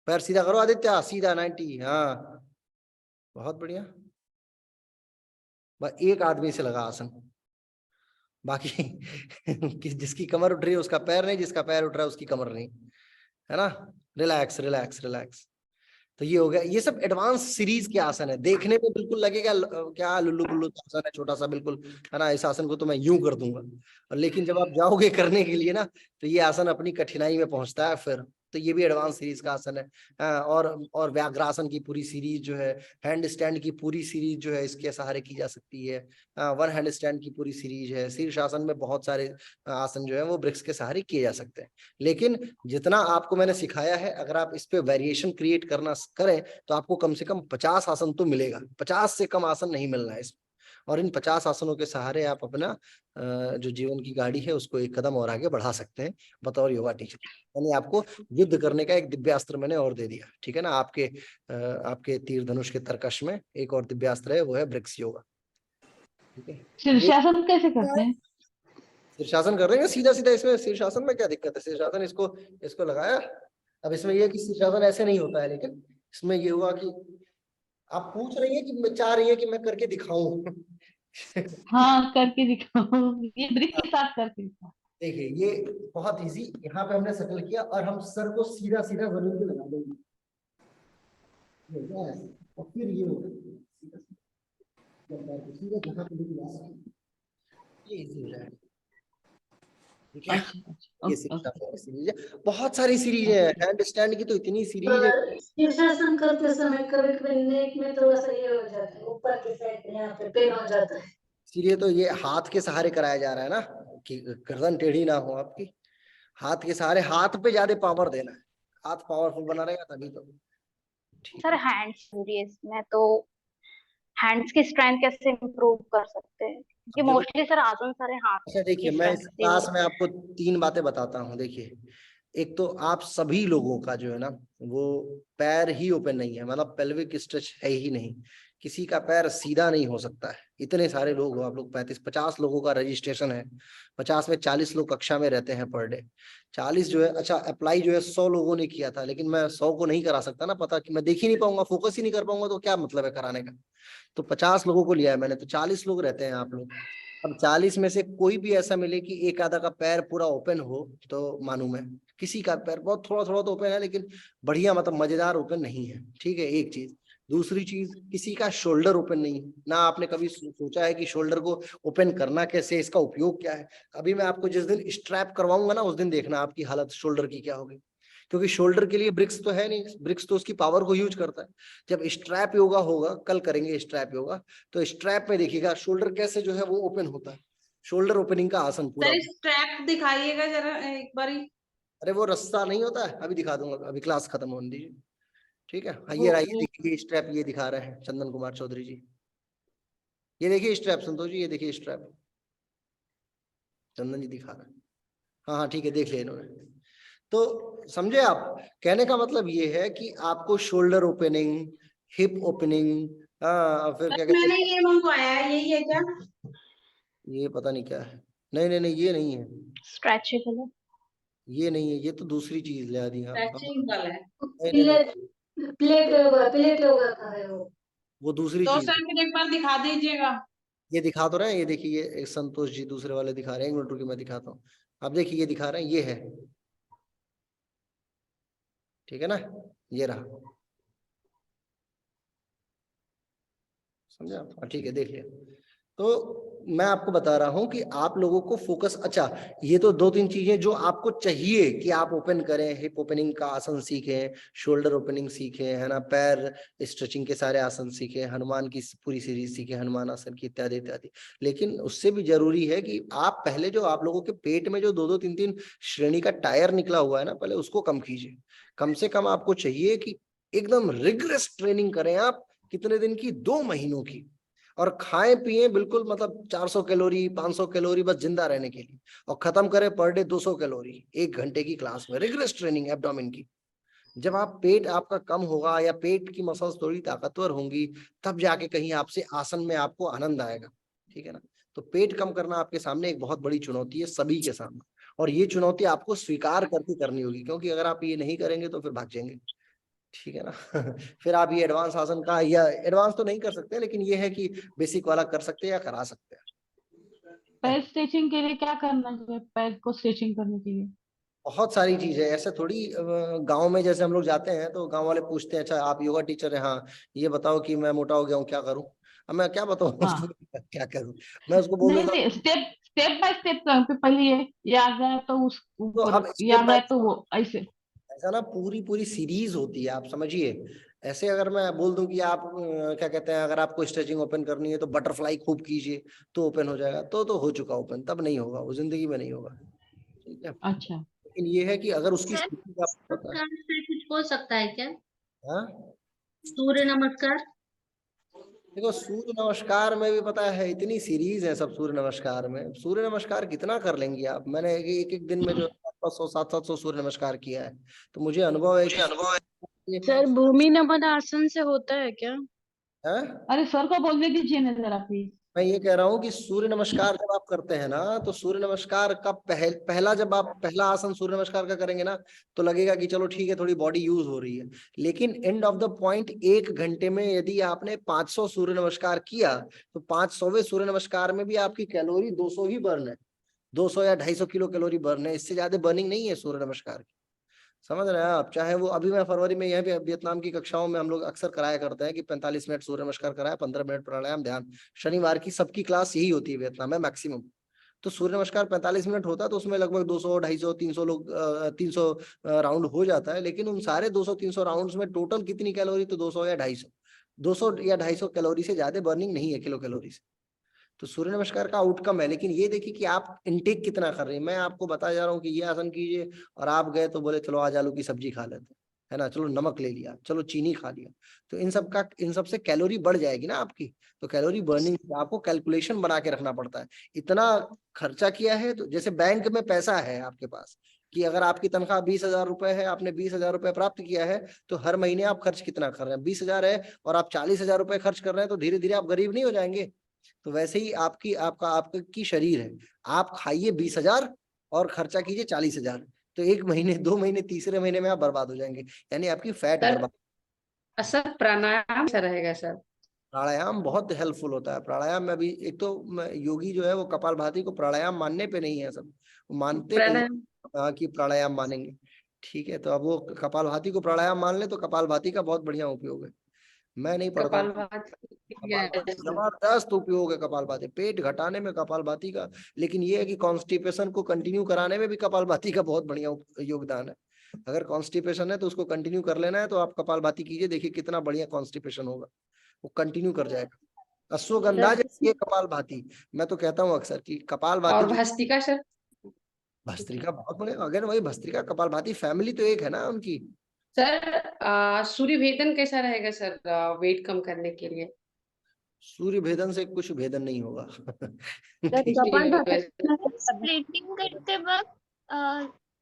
पैर सीधा करो आदित्य, सीधा 90, हाँ बहुत बढ़िया। बस एक आदमी से लगा आसन, बाकी जिसकी कमर उठ रही है उसका पैर नहीं, जिसका पैर उठ रहा है उसकी कमर नहीं, है ना। Relax relax relax. तो ये हो गया, ये सब एडवांस सीरीज के आसन है। देखने में बिल्कुल लगेगा क्या लुल्लू पुल्लू आसन है, छोटा सा बिल्कुल, है ना, इस आसन को तो मैं यूं कर दूंगा, और लेकिन जब आप जाओगे करने के लिए ना, तो ये आसन अपनी कठिनाई में पहुंचता है फिर। तो ये भी एडवांस सीरीज का आसन है। और व्याघ्रासन की पूरी सीरीज जो है, हैंड स्टैंड की पूरी सीरीज जो है इसके सहारे की जा सकती है। वन हैंड स्टैंड की पूरी सीरीज है। शीर्षासन में बहुत सारे आसन जो है वो ब्रिक्स के सहारे किए जा सकते हैं। लेकिन जितना आपको मैंने सिखाया है, अगर आप इस पे वेरिएशन क्रिएट करना करें तो आपको कम से कम 50 आसन तो मिलेगा। 50 से कम आसन नहीं मिलना है इसमें। और इन 50 आसनों के सहारे आप अपना जो जीवन की गाड़ी है उसको एक कदम और आगे बढ़ा सकते हैं बतौर योगा टीचर। यानी आपको युद्ध करने का एक दिव्यास्त्र मैंने और दे दिया, ठीक है ना। आपके तीर धनुष के तरकश में एक और दिव्यास्त्र है, वो है ब्रिक्स योगा। ठीक है, शीर्षासन कैसे करते हैं? शीर्षासन कर रहे हैं सीधा सीधा। इसमें शीर्षासन में क्या दिक्कत है? शीर्षासन इसको लगाया। अब इसमें यह कि शीर्षासन ऐसे नहीं होता है, लेकिन इसमें ये हुआ कि आप पूछ रही है कि मैं चाह रही है कि मैं करके दिखाऊं। हाँ, करके दिखाओ। ये ब्रिक्स के साथ करके दिखाओ। देखिए ये बहुत इजी। यहाँ पे हमने सर्कल किया और हम सर को सीधा सीधा जमीन पे लगा देंगे, और फिर ये होगा सीधा जहाँ पे लेके जा सके, ये इजी हो जाएगा। ठीक है, ये सीरीज है। बहुत सारी सीरीज है। हैंड स्टैंड की तो इतनी सीरीज है। शीर्षासन करते समय कभी कभी नेक में थोड़ा सा ये हो जाता है, ऊपर के साइड में यहाँ पे पेन हो जाता है। इसीलिए तो ये हाथ के सहारे कराया जा रहा है ना, कि गर्दन टेढ़ी ना हो आपकी। हाथ के सहारे, हाथ पे ज्यादा पावर देना है, हाथ पावरफुल बना रहेगा तभी तो। सर हैंड्स में तो हैंड्स की स्ट्रेंथ कैसे इंप्रूव कर सकते हैं? कि मोस्टली सर आसन सारे हाथ। अच्छा देखिए, मैं इस क्लास में आपको 3 बातें बताता हूँ। देखिए, एक तो आप सभी लोगों का जो है ना वो पैर ही ओपन नहीं है, मतलब पेल्विक स्ट्रेच है ही नहीं। किसी का पैर सीधा नहीं हो सकता है। इतने सारे लोग हो आप लोग, 35-50 लोगों का रजिस्ट्रेशन है। 50 में 40 लोग कक्षा में रहते हैं पर डे। 40 जो है, अच्छा अप्लाई जो है 100 लोगों ने किया था, लेकिन मैं 100 को नहीं करा सकता ना, पता कि मैं देख ही नहीं पाऊंगा, फोकस ही नहीं कर पाऊंगा, तो क्या मतलब है कराने का। तो 50 लोगों को लिया है मैंने, तो 40 लोग रहते हैं आप लोग। अब 40 में से कोई भी ऐसा मिले कि एक आधा का पैर पूरा ओपन हो तो मानूं मैं। किसी का पैर बहुत थोड़ा थोड़ा तो ओपन है, लेकिन बढ़िया मतलब मजेदार ओपन नहीं है। ठीक है, एक चीज। दूसरी चीज, किसी का शोल्डर ओपन नहीं है ना। आपने कभी सोचा है कि शोल्डर को ओपन करना कैसे, इसका उपयोग क्या है? अभी मैं आपको जिस दिन स्ट्रैप करवाऊंगा ना, उस दिन देखना आपकी हालत शोल्डर की क्या होगी। क्योंकि शोल्डर के लिए ब्रिक्स तो है नहीं, ब्रिक्स तो उसकी पावर को यूज करता है। जब स्ट्रैप योगा होगा, कल करेंगे स्ट्रैप योगा, तो स्ट्रैप में देखिएगा शोल्डर कैसे जो है वो ओपन होता है। शोल्डर ओपनिंग का आसन पूरा। सर स्ट्रैप दिखाइएगा जरा एक बारी। अरे वो रस्सा नहीं होता है, अभी दिखा दूंगा, अभी क्लास खत्म होने दीजिए। ठीक है, ये रहा, ये देखिए स्ट्रैप, ये दिखा रहे हैं चंदन कुमार चौधरी जी। ये देखिए स्ट्रैप, संतोष जी ये देखिए स्ट्रैप, चंदन जी दिखा रहे हैं। हाँ हाँ ठीक है, देख लिया इन्होंने। तो समझे आप, कहने का मतलब ये है कि आपको शोल्डर ओपनिंग, हिप ओपनिंग, फिर क्या कहते मैंने ये मंगवाया है, यही है क्या? ये पता नहीं क्या है। नहीं नहीं नहीं, ये नहीं है, स्ट्रेचेबल है। ये नहीं है, ये तो दूसरी चीज ले दी आप। स्ट्रेचिंग वाला है। प्लेट योगा का है वो दूसरी तो चीज। सर फिर एक बार दिखा दीजिएगा। ये दिखा तो रहे हैं, ये देखिए, ये संतोष जी दूसरे वाले दिखा रहे हैं। 1 मिनट रुकिए मैं दिखाता हूँ। अब देखिए ये दिखा रहे हैं, ये है, ठीक है ना, ये रहा, समझे आप? ठीक है, देख लिया। तो मैं आपको बता रहा हूं कि आप लोगों को फोकस, अच्छा ये तो 2-3 चीजें जो आपको चाहिए कि आप ओपन करें। हिप ओपनिंग का आसन सीखें, शोल्डर ओपनिंग सीखें, है ना, पैर स्ट्रेचिंग के सारे आसन सीखें, हनुमान की पूरी सीरीज सीखें, हनुमान आसन की, इत्यादि इत्यादि। लेकिन उससे भी जरूरी है कि आप पहले जो आप लोगों के पेट में जो 2-2, 3-3 श्रेणी का टायर निकला हुआ है ना, पहले उसको कम कीजिए। कम से कम आपको चाहिए कि एकदम रिग्रेस ट्रेनिंग करें आप। कितने दिन की? 2 महीनों की। और खाएं पिए बिल्कुल, मतलब 400 कैलोरी 500 कैलोरी बस जिंदा रहने के लिए, और खत्म करें पर डे 200 कैलोरी 1 घंटे की क्लास में, रिग्रेस ट्रेनिंग एब्डोमेन की। जब आप पेट आपका कम होगा या पेट की मसल्स थोड़ी ताकतवर होंगी, तब जाके कहीं आपसे आसन में आपको आनंद आएगा। ठीक है ना। तो पेट कम करना आपके सामने एक बहुत बड़ी चुनौती है, सभी के सामने, और ये चुनौती आपको स्वीकार करके करनी होगी, क्योंकि अगर आप ये नहीं करेंगे तो फिर भाग जाएंगे। ठीक है ना। फिर आप ये एडवांस आसन का, या एडवांस तो नहीं कर सकते, लेकिन ये है कि बेसिक वाला कर सकते हैं या करा सकते हैं। पैर स्ट्रेचिंग के लिए क्या करना चाहिए? पैर को स्ट्रेचिंग करने के लिए बहुत सारी चीजें ऐसे थोड़ी गांव में जैसे हम लोग जाते हैं तो गांव वाले पूछते हैं, अच्छा आप योगा टीचर हैं, हाँ ये बताओ कि मैं मोटा हो गया हूँ क्या करूँ। अब मैं क्या बताऊँ हाँ उसको क्या करूँ, मैं उसको बोल नहीं देता नहीं, हूँ। स्टेप स्टेप बाय स्टेप पे पहले ये आ गया तो उस तो ऊपर, अब ये आ स्टेप बाय गया तो वो ऐसे। ऐसा ना पूरी पूरी सीरीज होती है, आप समझिए। ऐसे अगर मैं बोल दूं कि आप क्या कहते हैं, अगर आपको स्ट्रेचिंग ओपन करनी है तो बटरफ्लाई खूब कीजिए तो ओपन हो जाएगा, तो हो चुका ओपन, तब नहीं होगा वो, जिंदगी में नहीं होगा। ठीक है, अच्छा लेकिन ये है कि अगर उसकी सर स्थिति आपको पता है। नमस्कार से कुछ हो सकता है क्या? हाँ सूर्य नमस्कार। देखो, सूर्य नमस्कार में भी पता है इतनी सीरीज है सब, सूर्य नमस्कार में, सूर्य नमस्कार कितना कर लेंगे आप। मैंने एक एक दिन में जो 500 700 सूर्य नमस्कार किया है, तो मुझे अनुभव है कि सर भूमि नमन आसन से होता है क्या? है। अरे सर को बोलने दीजिए ना जरा प्लीज। मैं ये कह रहा हूँ कि सूर्य नमस्कार जब आप करते हैं ना, तो सूर्य नमस्कार का पहला जब आप पहला आसन सूर्य नमस्कार का करेंगे ना, तो लगेगा कि चलो ठीक है थोड़ी बॉडी यूज हो रही है। लेकिन एंड ऑफ द पॉइंट 1 घंटे में यदि आपने 500 सूर्य नमस्कार किया, तो 500वें सूर्य नमस्कार में भी आपकी कैलोरी 200 ही बर्न है, 200 या 250 किलो कैलोरी बर्न है, इससे ज्यादा बर्निंग नहीं है सूर्य नमस्कार की। समझ रहे हैं आप। चाहे वो अभी मैं फरवरी में यहाँ पे वियतनाम की कक्षाओं में हम लोग अक्सर कराया करते हैं कि 45 मिनट सूर्य नमस्कार कराया, 15 मिनट प्राणायाम ध्यान। शनिवार की सबकी क्लास यही होती है वियतनाम में मैक्सिमम। तो सूर्य नमस्कार 45 मिनट होता है, तो उसमें लगभग 200 250 300 लोग 300 राउंड हो जाता है। लेकिन उन सारे 200 300 राउंड्स में टोटल कितनी कैलोरी, तो 200 या 250, 200 या 250 कैलोरी से ज्यादा बर्निंग नहीं है किलो कैलोरी से। तो सूर्य नमस्कार का आउटकम है। लेकिन ये देखिए कि आप इनटेक कितना कर रहे हैं। मैं आपको बता जा रहा हूँ कि ये आसन कीजिए, और आप गए तो बोले चलो आज आलू की सब्जी खा लेते हैं, है ना, चलो नमक ले लिया, चलो चीनी खा लिया, तो इन सब से कैलोरी बढ़ जाएगी ना आपकी। तो कैलोरी बर्निंग आपको कैलकुलेशन बना के रखना पड़ता है। इतना खर्चा किया है, तो जैसे बैंक में पैसा है आपके पास, कि अगर आपकी तनख्वाह 20,000 रुपए है, आपने 20,000 रुपए प्राप्त किया है, तो हर महीने आप खर्च कितना कर रहे हैं, 20,000 है, और आप 40,000 रुपए खर्च कर रहे हैं, तो धीरे धीरे आप गरीब नहीं हो जाएंगे। तो वैसे ही आपकी शरीर है, आप खाइए 20,000 और खर्चा कीजिए 40,000, तो 1 महीने 2 महीने तीसरे महीने में आप बर्बाद हो जाएंगे, यानी आपकी फैट सर बर्बाद। सर प्राणायाम से रहेगा सर? प्राणायाम बहुत हेल्पफुल होता है। प्राणायाम में अभी एक तो योगी जो है वो कपालभाति को प्राणायाम मानने पे नहीं है, सब वो मानते नहीं कि प्राणायाम मानेंगे। ठीक है, तो अब वो कपालभाति को प्राणायाम मान ले तो कपालभाति का बहुत बढ़िया उपयोग है। मैं नहीं पढ़ता हूँ। कपालभाति जबरदस्त उपयोग है, कपालभाति पेट घटाने में कपालभाति का। लेकिन ये है कि कॉन्स्टिपेशन को कंटिन्यू कराने में भी कपालभाति का बहुत बढ़िया योगदान है। अगर कॉन्स्टिपेशन है तो उसको कंटिन्यू कर लेना है, तो आप कपालभाति कीजिए, देखिए कितना बढ़िया कॉन्स्टिपेशन होगा, वो कंटिन्यू कर जाएगा। अश्वगंधा जैसी कपालभाति, मैं तो कहता हूँ अक्सर कि कपालभाति और जो भस्त्रिका सर? भस्त्रिका बहुत बढ़िया। अगर वही भस्त्रिका कपालभाति फैमिली तो एक है ना उनकी। सर सूर्य भेदन कैसा रहेगा सर, वेट कम करने के लिए? सूर्य भेदन से कुछ भेदन नहीं होगा। स्प्लिटिंग करते वक्त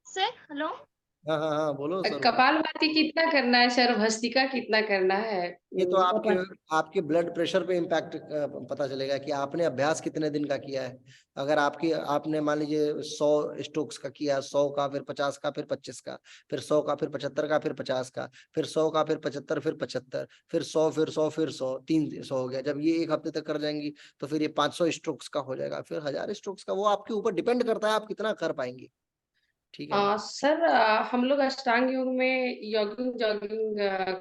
सर हेलो। हाँ हाँ हाँ, बोलो सर। कपालभाति कितना करना है सर, भस्त्रिका कितना करना है? ये तो आपके ब्लड प्रेशर पे इम्पैक्ट पता चलेगा कि आपने अभ्यास कितने दिन का किया है। अगर आपने मान लीजिए 100 स्ट्रोक्स का किया, 100 का, फिर 50 का, फिर 25 का, फिर 100 का, फिर 75 का, फिर 50 का, फिर 100 का, फिर 75, फिर 75, फिर 100, फिर 100, फिर 100, 300 हो गया। जब ये 1 हफ्ते तक कर जाएंगी तो फिर ये 500 स्ट्रोक्स का हो जाएगा, फिर 1000 स्ट्रोक्स का। वो आपके ऊपर डिपेंड करता है आप कितना कर पाएंगे। ठीक है ना। सर हम लोग अष्टांग योग में यॉगिंग जॉगिंग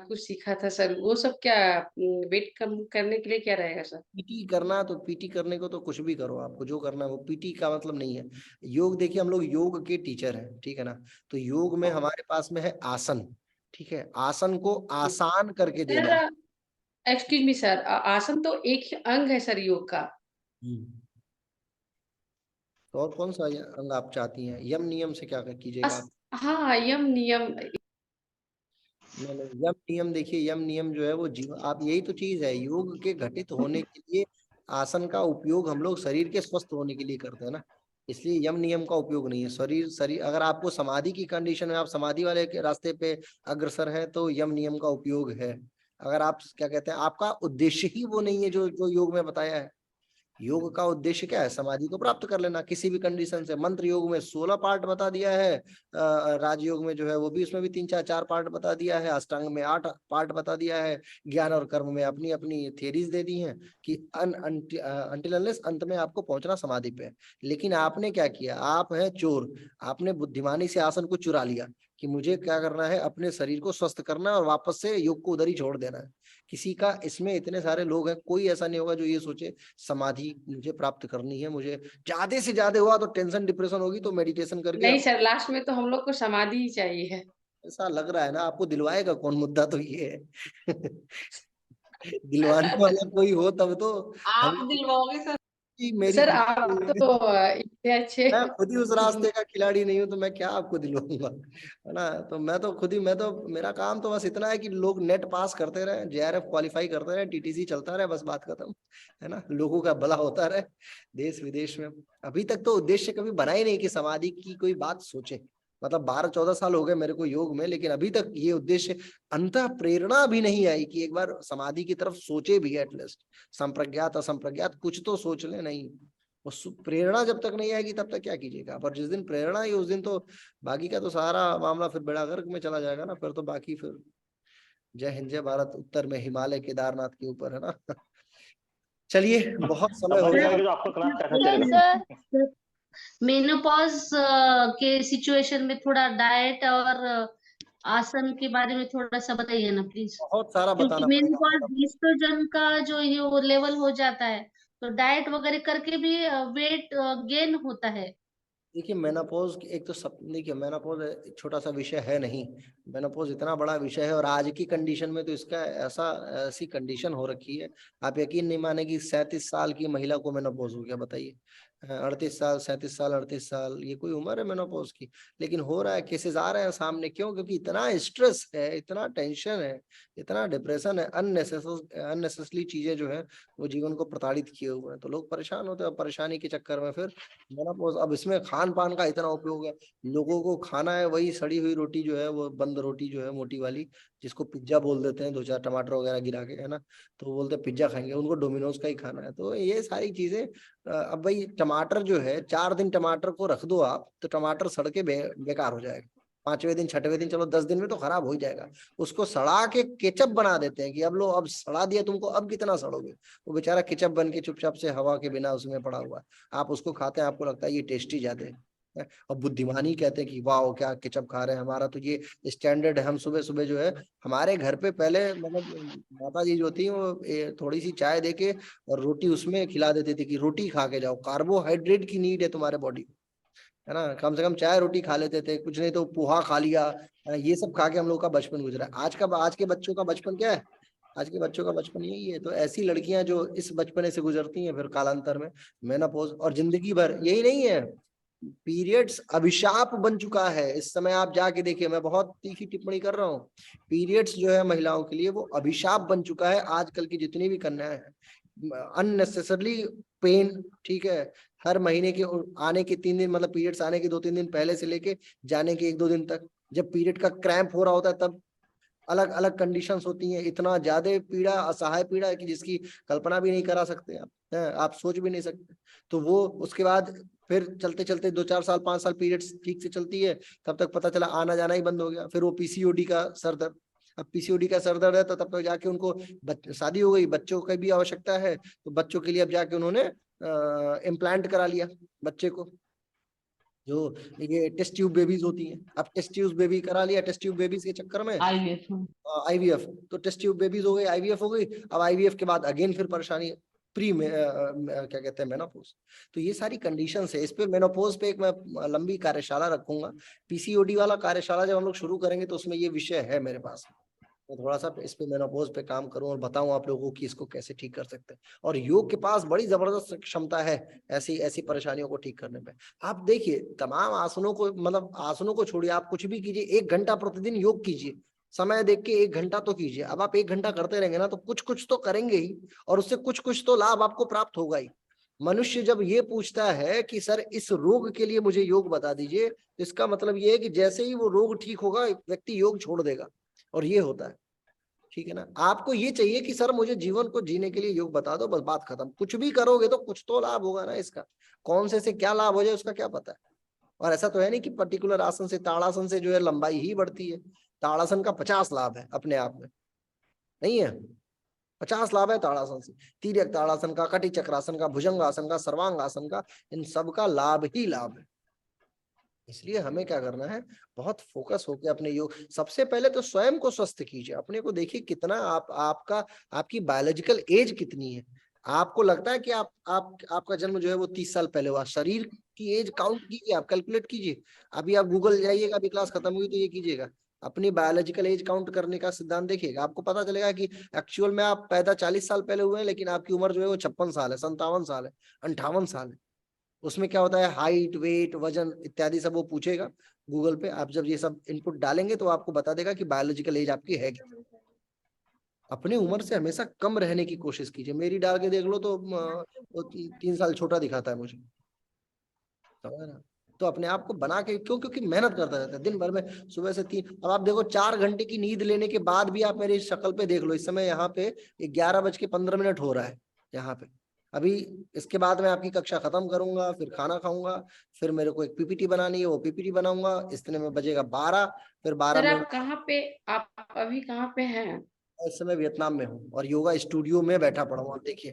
कुछ सीखा था सर, वो सब क्या वेट कम करने के लिए क्या रहेगा सर? पीटी करना तो पीटी करने को तो कुछ भी करो, आपको जो करना है वो, पीटी का मतलब नहीं है। योग देखिए, हम लोग योग के टीचर हैं, ठीक है ना। तो योग में हमारे पास में है आसन। ठीक है, आसन को आसान करके देना। सर एक्सक्यूज मी सर, आसन तो एक ही अंग है सर योग का। तो और कौन सा अंग आप चाहती हैं? यम नियम से क्या कीजिएगा आप? हाँ यम नियम। नहीं, यम नियम देखिए, यम नियम जो है वो आप, यही तो चीज है, योग के घटित होने के लिए आसन का उपयोग हम लोग शरीर के स्वस्थ होने के लिए करते हैं ना। इसलिए यम नियम का उपयोग नहीं है। शरीर अगर आपको समाधि की कंडीशन में, आप समाधि वाले के रास्ते पे अग्रसर है, तो यम नियम का उपयोग है। अगर आप क्या कहते हैं, आपका उद्देश्य ही वो नहीं है जो जो योग में बताया है। योग का उद्देश्य क्या है? समाधि को प्राप्त कर लेना किसी भी कंडीशन से। मंत्र योग में 16 पार्ट बता दिया है, राजयोग में जो है वो भी, उसमें भी 3-4 पार्ट बता दिया है, अष्टांग में 8 पार्ट बता दिया है, ज्ञान और कर्म में अपनी अपनी थियरीज दे दी हैं कि अनटिल अनलेस अंत में आपको पहुंचना समाधि पे है। लेकिन आपने क्या किया? आप हैं चोर, आपने बुद्धिमानी से आसन को चुरा लिया कि मुझे क्या करना है, अपने शरीर को स्वस्थ करना है और वापस से योग को उधर ही छोड़ देना है। किसी का, इसमें इतने सारे लोग हैं, कोई ऐसा नहीं होगा जो ये सोचे समाधि मुझे प्राप्त करनी है, मुझे ज्यादा से ज्यादा हुआ तो टेंशन डिप्रेशन होगी तो मेडिटेशन करके। नहीं सर, लास्ट में तो हम लोग को समाधि ही चाहिए है। ऐसा लग रहा है ना आपको, दिलवाएगा कौन? मुद्दा तो ये है। दिलवाने वाला कोई हो तब तो आप दिलवाओगे सर? मेरी सर आप तो इतने अच्छे। मैं खुद ही उस रास्ते का खिलाड़ी नहीं हूँ तो मैं क्या आपको दिलवाऊंगा, है ना। तो मैं तो खुद ही, मेरा काम तो बस इतना है कि लोग नेट पास करते रहे, JRF क्वालिफाई करते रहे, TTC चलता रहे, बस बात खत्म, है ना। लोगों का भला होता रहे देश विदेश में। अभी तक तो उद्देश्य कभी बना ही नहीं कि समाधि की कोई बात सोचे। मतलब 12-14 साल हो गए मेरे को योग में, लेकिन अभी तक ये उद्देश्य, अंतः प्रेरणा भी नहीं आई कि एक बार समाधि की तरफ सोचे भी एटलीस्ट। संप्रज्ञात असंप्रज्ञात कुछ तो सोच ले, नहीं। प्रेरणा जब तक नहीं आएगी तब तक क्या कीजिएगा। पर जिस दिन प्रेरणा आई उस दिन तो बाकी का तो सारा मामला फिर बेड़ा गर्क में चला जाएगा ना। फिर तो बाकी फिर जय हिंद जय भारत, उत्तर में हिमालय केदारनाथ के ऊपर, है ना। चलिए, बहुत समय हो गया। मेनोपॉज के सिचुएशन में थोड़ा डाइट और आसन के बारे में थोड़ा सा बताइए ना प्लीज। बहुत सारा बताना क्योंकि मेनोपॉज ईस्ट्रोजन का जो ये लेवल हो जाता है, तो डाइट वगैरह करके भी वेट गेन होता है। देखिए, मेनोपॉज एक तो सब, देखिए मेनोपॉज एक छोटा सा विषय है नहीं, मेनोपॉज इतना बड़ा विषय है। और आज की कंडीशन में तो इसका ऐसी कंडीशन हो रखी है, आप यकीन नहीं मानेगी, 37 साल की महिला को मेनोपॉज हो गया, बताइए। 38 साल, 37 साल, 38 साल, ये कोई उम्र है मेनोपॉज की? लेकिन हो रहा है, केसेस आ रहे हैं सामने। क्यों? क्योंकि इतना स्ट्रेस है, इतना टेंशन है, इतना डिप्रेशन है, अननेसेसरी चीजें जो है वो जीवन को प्रताड़ित किए हुए हैं, तो लोग परेशान होते हैं। परेशानी के चक्कर में फिर मेनोपॉज। अब इसमें खान पान का इतना उपयोग है, लोगों को खाना है वही सड़ी हुई रोटी जो है, वो बंद रोटी जो है मोटी वाली, जिसको पिज्जा बोल देते हैं, 2-4 टमाटर वगैरह गिरा के, है ना। तो बोलते हैं पिज्जा खाएंगे, उनको डोमिनोज का ही खाना है। तो ये सारी चीजें, अब भाई टमाटर जो है, 4 दिन टमाटर को रख दो आप तो टमाटर सड़ के बेकार हो जाएगा। 5वें दिन 6वें दिन, चलो 10 दिन में तो खराब हो ही जाएगा। उसको सड़ा के केचप बना देते हैं कि अब लो, अब सड़ा दिया तुमको, अब कितना सड़ोगे। वो बेचारा केचप बन के चुपचाप से हवा के बिना उसमें पड़ा हुआ, आप उसको खाते हैं, आपको लगता है ये टेस्टी ज्यादा है। और बुद्धिमानी कहते हैं कि वाह क्या केचप खा रहे हैं, हमारा तो ये स्टैंडर्ड है। हम सुबह सुबह जो है, हमारे घर पे पहले मतलब माता जी जो थी वो थोड़ी सी चाय देके और रोटी उसमें खिला देती थी कि रोटी खा के जाओ, कार्बोहाइड्रेट की नीड है तुम्हारे बॉडी, है ना। कम से कम चाय रोटी खा लेते थे, कुछ नहीं तो पोहा खा लिया। ये सब खा के हम लोग का बचपन गुजरा है। आज के बच्चों का बचपन क्या है? आज के बच्चों का बचपन यही है। तो ऐसी लड़कियां जो इस बचपने से गुजरती हैं, फिर कालांतर में मेनोपॉज, और जिंदगी भर यही नहीं है, पीरियड्स अभिशाप बन चुका है इस समय। आप जाके देखिए, मैं बहुत तीखी टिप्पणी कर रहा हूँ, पीरियड्स जो है महिलाओं के लिए वो अभिशाप बन चुका है। आजकल की जितनी भी कन्याएं हैं, अननेसेसरली पेन, ठीक है, हर महीने के आने के 3 दिन, मतलब पीरियड्स आने के 2-3 दिन पहले से लेके जाने के 1-2 दिन तक, जब पीरियड का क्रैम्प हो रहा होता है तब अलग अलग कंडीशंस होती हैं। इतना ज्यादा पीड़ा, असहाय पीड़ा है कि जिसकी कल्पना भी नहीं करा सकते आप सोच भी नहीं सकते। तो वो उसके बाद फिर चलते चलते 2-4 साल 5 साल पीरियड्स ठीक से चलती है, तब तक पता चला आना जाना ही बंद हो गया। फिर वो PCOD का सर दर्द, अब PCOD का सर दर्द है तो तब तक जाके उनको शादी हो गई, बच्चों की भी आवश्यकता है, तो बच्चों के लिए अब जाके उन्होंने इम्प्लांट करा लिया बच्चे को, जो ये टेस्ट ट्यूब बेबीज होती हैं। अब टेस्ट ट्यूब बेबी करा लिया, टेस्ट ट्यूब बेबीज के चक्कर में IVF, तो टेस्ट ट्यूब बेबीज हो गई, IVF हो गई। अब IVF के बाद अगेन फिर परेशानी, प्री में क्या कहते हैं, मेनोपॉज। तो ये सारी कंडीशंस है। इस पे मेनोपॉज पे एक मैं लंबी कार्यशाला रखूंगा, PCOD वाला कार्यशाला जब हम लोग शुरू करेंगे तो उसमें ये विषय है मेरे पास। तो थोड़ा सा इस पे मेनोपॉज पे काम करूं और बताऊं आप लोगों को कि इसको कैसे ठीक कर सकते हैं। और योग के पास बड़ी जबरदस्त क्षमता है ऐसी परेशानियों को ठीक करने में। आप देखिए, तमाम आसनों को, मतलब आसनों को छोड़िए, आप कुछ भी कीजिए, 1 घंटा प्रतिदिन योग कीजिए, समय देख के 1 घंटा तो कीजिए। अब आप 1 घंटा करते रहेंगे ना तो कुछ तो करेंगे ही, और उससे कुछ तो लाभ आपको प्राप्त होगा ही। मनुष्य जब ये पूछता है कि सर इस रोग के लिए मुझे योग बता दीजिए, तो इसका मतलब ये है कि जैसे ही वो रोग ठीक होगा व्यक्ति योग छोड़ देगा, और ये होता है। ठीक है ना। आपको ये चाहिए कि सर मुझे जीवन को जीने के लिए योग बता दो, बस बात खत्म। कुछ भी करोगे तो कुछ तो लाभ होगा ना इसका, कौन से क्या लाभ हो जाए उसका क्या पता है। और ऐसा तो है नहीं कि पर्टिकुलर आसन से, ताड़ासन से जो है लंबाई ही बढ़ती है। ताड़ासन का 50 लाभ है अपने आप में, नहीं है, 50 लाभ है ताड़ासन से। तिर्यक ताड़ासन का, कटी चक्रासन का, भुजंगासन का, सर्वांगासन का, इन सब का लाभ ही लाभ है। इसलिए हमें क्या करना है, बहुत फोकस होकर अपने योग, सबसे पहले तो स्वयं को स्वस्थ कीजिए, अपने को देखिए कितना आपकी बायोलॉजिकल एज कितनी है। आपको लगता है कि आपका जन्म जो है वो 30 साल पहले हुआ, शरीर की एज काउंट कीजिए, आप कैलकुलेट कीजिए। अभी आप गूगल जाइएगा, अभी क्लास खत्म हुई तो ये कीजिएगा, अपनी बायोलॉजिकल एज काउंट करने का सिद्धांत देखिएगा, आपको पता चलेगा कि एक्चुअल में आप पैदा 40 साल पहले हुए हैं, लेकिन आपकी उम्र जो है वो 56 साल है, 57 साल है, 58 साल है। उसमें क्या होता है, हाइट, वेट, वजन इत्यादि सब वो पूछेगा गूगल पे। आप जब ये सब इनपुट डालेंगे तो आपको बता देगा कि बायोलॉजिकल एज आपकी है क्या। अपनी उम्र से हमेशा कम रहने की कोशिश कीजिए। मेरी डाल के देख लो तो वो 3 साल छोटा दिखाता है मुझे, समझ ना। तो अपने आप को बना के, क्योंकि मेहनत करता रहता है दिन भर में, सुबह से 3, अब आप देखो 4 घंटे की नींद लेने के बाद भी आप मेरी शक्ल पे देख लो, इस समय यहाँ पे 11:15 हो रहा है यहाँ पे। अभी इसके बाद मैं आपकी कक्षा खत्म करूंगा, फिर खाना खाऊंगा, फिर मेरे को एक पीपीटी बनानी है, वो पीपीटी बनाऊंगा, इतने में बजेगा 12, फिर 12 सर में आप कहाँ पे, आप अभी कहाँ पे हैं? इस समय वियतनाम में हूँ और योगा स्टूडियो में बैठा पड़ा हूँ। देखिए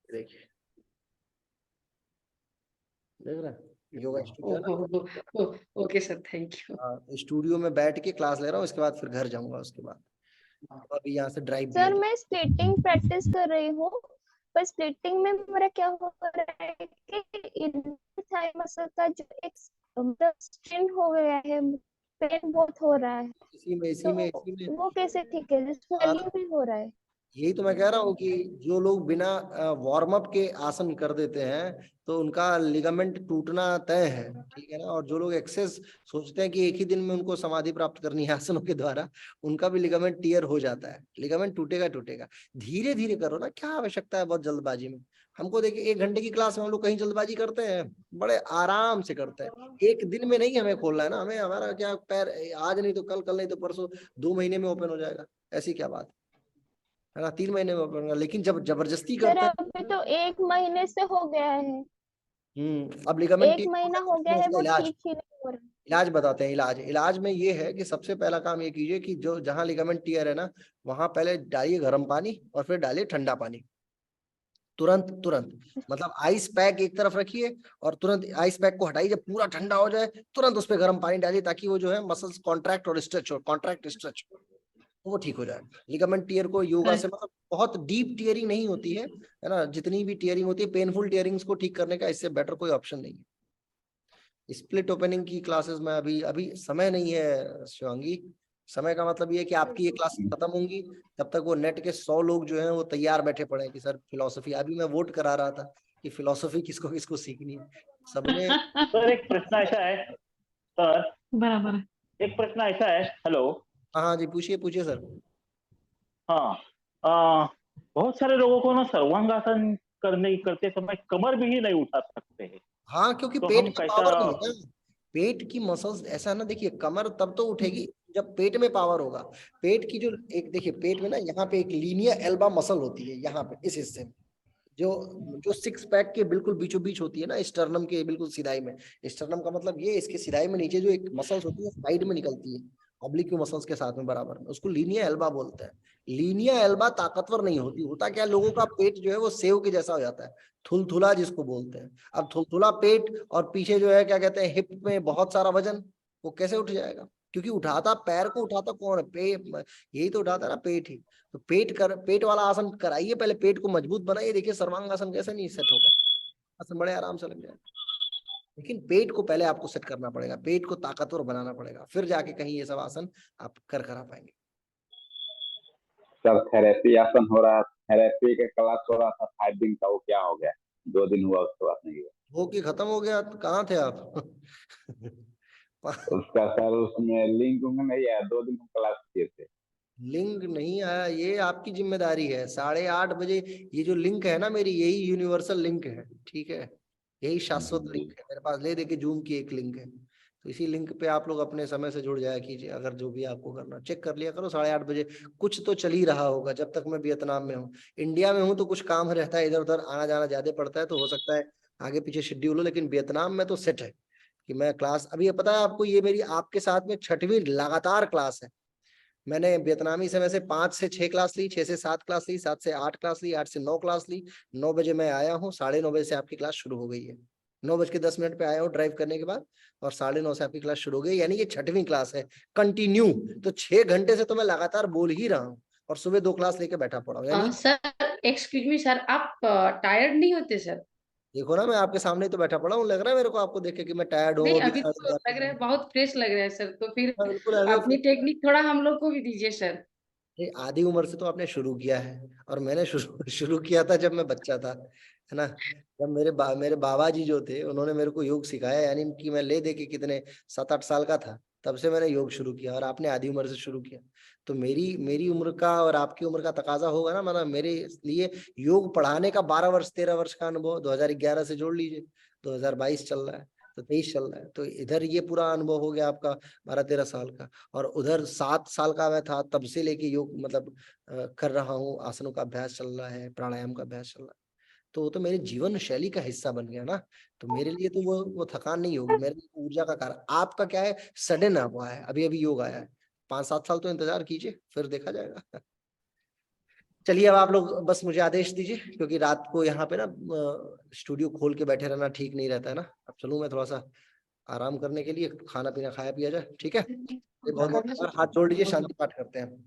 देखिए, देख रहे हैं, योगा स्टूडियो है ना। Okay sir, thank you. Studio में बैठ के क्लास ले रहा हूँ, इसके बाद फिर घर जाऊंगा उसके बाद। तो अभी यहाँ से ड्राइव सर मैं स्प्लिटिंग प्रैक्टिस कर रही हूँ, पर स्प्लिटिंग में मेरा क्या हो रहा है कि थाई मसल का जो एक मतलब स्ट्रेन हो गया है, पेन बहुत हो रहा है। इसी में वो कैसे ठीक है, स्वेलिंग भी हो रहा है। यही तो मैं कह रहा हूँ कि जो लोग बिना वार्म अप के आसन कर देते हैं तो उनका लिगामेंट टूटना तय है, ठीक है ना। और जो लोग एक्सेस सोचते हैं कि एक ही दिन में उनको समाधि प्राप्त करनी है आसनों के द्वारा, उनका भी लिगामेंट टियर हो जाता है। लिगामेंट टूटेगा टूटेगा, धीरे धीरे करो ना, क्या आवश्यकता है बहुत जल्दबाजी में। हमको देखिए 1 घंटे की क्लास में हम लोग कहीं जल्दबाजी करते हैं, बड़े आराम से करते हैं। एक दिन में नहीं हमें खोलना है ना, हमें हमारा क्या पैर आज नहीं तो कल, कल नहीं तो परसों, 2 महीने में ओपन हो जाएगा, ऐसी क्या बात है ना, 3 महीने में ओपन होगा। लेकिन जब जबरदस्ती सर करते हैं, अभी तो 1 महीने से हो गया है, अब लिगामेंट 1 महीना हो गया है, वो इलाज, ठीक ही नहीं हो रहा। इलाज बताते हैं। इलाज में ये है कि सबसे पहला काम ये कीजिए कि जो जहां लिगामेंट टियर है ना, वहां पहले डालिए गर्म पानी और फिर डालिए ठंडा पानी, तुरंत मतलब आइस पैक एक तरफ रखिए और तुरंत आइस पैक को हटाइए, जब पूरा ठंडा हो जाए तुरंत उस पर गर्म पानी डालिए, ताकि वो जो है मसल्स कॉन्ट्रैक्ट और स्ट्रेच हो, कॉन्ट्रैक्ट स्ट्रेच तो वो ठीक हो जाए। लिगामेंट टियर को योगा से मतलब बहुत डीप टियरिंग नहीं होती है ना, जितनी भी टियरिंग होती है पेनफुल टियरिंग्स को ठीक करने का, इससे बेटर कोई ऑप्शन नहीं है। स्प्लिट ओपनिंग की क्लासेस में अभी समय नहीं है शिवांगी। समय का मतलब ये है कि आपकी ये क्लास खत्म होंगी तब तक वो नेट के 100 लोग जो हैं वो तैयार बैठे पड़े हैं कि सर फिलोसफी, अभी मैं वोट करा रहा था कि फिलोसफी किसको किसको सीखनी है, सबने सर एक प्रश्न ऐसा है सर, बराबर है, एक प्रश्न ऐसा है, हेलो। हाँ जी, पूछिए सर। हाँ, बहुत सारे लोगों को ना सर्वांगासन करते समय कमर भी ही नहीं उठा सकते हैं। हाँ, क्योंकि तो पेट हम में कैसा, पावर नहीं है ना, पेट की मसल्स ऐसा ना, देखिए कमर तब तो उठेगी जब पेट में पावर होगा। पेट की जो एक देखिए, पेट में ना यहाँ पे एक लीनियर एल्बा मसल होती है, यहाँ पे इस हिस्से में, जो 6 पैक के बिल्कुल बीचों बीच होती है ना, स्टर्नम के बिल्कुल सिधाई में। स्टर्नम का मतलब ये, इसके सिधाई में नीचे जो एक मसल्स होती है साइड में निकलती है ऑब्लिक मसल्स के साथ में बराबर में, उसको लीनियर एल्बा बोलते हैं। लीनियर एल्बा ताकतवर नहीं होती, होता क्या, लोगों का पेट जो है वो सेव के जैसा हो जाता है, थुलथुला जिसको बोलते हैं। अब थुलथुला पेट और पीछे जो है क्या कहते हैं, हिप में बहुत सारा वजन, वो कैसे उठ जाएगा, क्योंकि उठाता पैर को उठाता कौन है, यही तो उठाता है ना, पेट ही। तो पेट वाला आसन कराइए, पहले पेट को मजबूत बनाइए, देखिए सर्वांगासन कैसे नहीं सेट होगा, आसन बड़े आराम से लग जाएगा। लेकिन पेट को पहले आपको सेट करना पड़ेगा, पेट को ताकतवर बनाना पड़ेगा, फिर जाके कहीं ये सब आसन आप कर पाएंगे। सर थेरेपी आसन हो रहा, थेरेपी का क्लास हो रहा था 5 दिन का, वो क्या हो गया? 2 दिन हुआ, उसके बाद नहीं हुआ। वो कि खत्म हो गया, कहाँ थे आप? उसका सर उसमें लिंक नहीं आया, 2 दिन क्लास किए थे, लिंक नहीं आया, ये आपकी जिम्मेदारी है। 8:30 बजे ये जो लिंक है ना मेरी, यही यूनिवर्सल लिंक है, ठीक है, यही शाश्वत लिंक है मेरे पास, ले दे के जूम की एक लिंक है। तो इसी लिंक पे आप लोग अपने समय से जुड़ जाया कीजिए, अगर जो भी आपको करना चेक कर लिया करो 8:30 बजे, कुछ तो चल ही रहा होगा। जब तक मैं वियतनाम में हूँ, इंडिया में हूँ तो कुछ काम रहता है, इधर उधर आना जाना ज्यादा पड़ता है, तो हो सकता है आगे पीछे शेड्यूल हो, लेकिन वियतनाम में तो सेट है कि मैं क्लास, अभी ये पता है आपको, ये मेरी आपके साथ में 6वीं लगातार क्लास है। मैंने वियतनामी समय से 5 से 6 क्लास ली, 6 से 7 क्लास ली, 7 से 8 क्लास ली, 8 से 9 क्लास ली, 9 बजे मैं आया हूँ, 9:30 बजे से आपकी क्लास शुरू हो गई है। 9:10 पे आया हूँ ड्राइव करने के बाद, और 9:30 से आपकी क्लास शुरू हो गई, यानी कि 6वीं क्लास है कंटिन्यू। तो 6 घंटे से तो मैं लगातार बोल ही रहा हूँ, और सुबह 2 क्लास लेके बैठा पड़ा हूँ, यानी सर एक्सक्यूज मी सर, आप टायर्ड नहीं होते सर? देखो ना, मैं आपके सामने ही तो बैठा पड़ा हूँ, लग रहा है मेरे को आपको देख के कि मैं टायर्ड हूँ नहीं, अभी अभी तो लग रहा है बहुत फ्रेश लग रहा है सर, तो फिर बिल्कुल अपनी टेक्निक थोड़ा हम लोग को भी दीजिए सर। ये आधी उम्र से तो आपने शुरू किया है, और मैंने शुरू किया था जब मैं बच्चा था, है ना। जब मेरे बाबा जी जो थे, उन्होंने मेरे को योग सिखाया, यानी कि मैं ले दे के कितने 7-8 साल का था, तब से मैंने योग शुरू किया, और आपने आधी उम्र से शुरू किया। तो मेरी उम्र का और आपकी उम्र का तकाजा होगा ना, मतलब मेरे लिए योग पढ़ाने का 12 वर्ष 13 वर्ष का अनुभव, 2011 से जोड़ लीजिए, 2022 चल रहा है, तो 23 चल रहा है, तो इधर ये पूरा अनुभव हो गया आपका 12-13 साल का। और उधर 7 साल का मैं था, तब से लेके योग मतलब कर रहा हूँ, आसनों का अभ्यास चल रहा है, प्राणायाम का अभ्यास चल रहा है, तो वो तो मेरे जीवन शैली का हिस्सा बन गया ना। तो मेरे लिए तो वो थकान नहीं होगी, मेरे लिए ऊर्जा का कारण। आपका क्या है, सडन हुआ है, अभी अभी योग आया है, 5-7 साल तो इंतजार कीजिए, फिर देखा जाएगा। चलिए, अब आप लोग बस मुझे आदेश दीजिए, क्योंकि रात को यहाँ पे ना स्टूडियो खोल के बैठे रहना ठीक नहीं रहता है ना। अब चलूँ मैं थोड़ा सा आराम करने के लिए, खाना पीना खाया पिया जाए, ठीक है। बहुत बहुत आभार, हाथ जोड़ लीजिए, शांति पाठ करते हैं।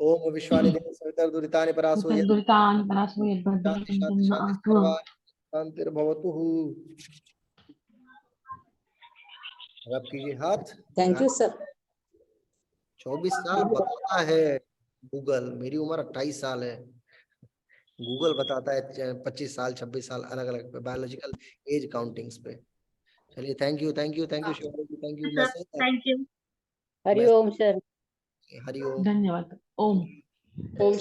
ओम विश्वानि देव सवितर दुरितानि परासो यत् दुरितानि परासो यद्भद्रं शांति शांति शांति सर्वा शांतिर्भवतु। रब कीजिए हाथ। Thank you sir. 24 साल बताता है गूगल, मेरी उम्र 28 साल है। गूगल बताता है 25 साल 26 साल, अलग अलग बायोलॉजिकल एज काउंटिंग्स पे। चलिए, thank you thank you thank you Shivaji ji, thank you. Thank you. हरिओम सर। हरिओम। धन्यवाद। ओम। ओम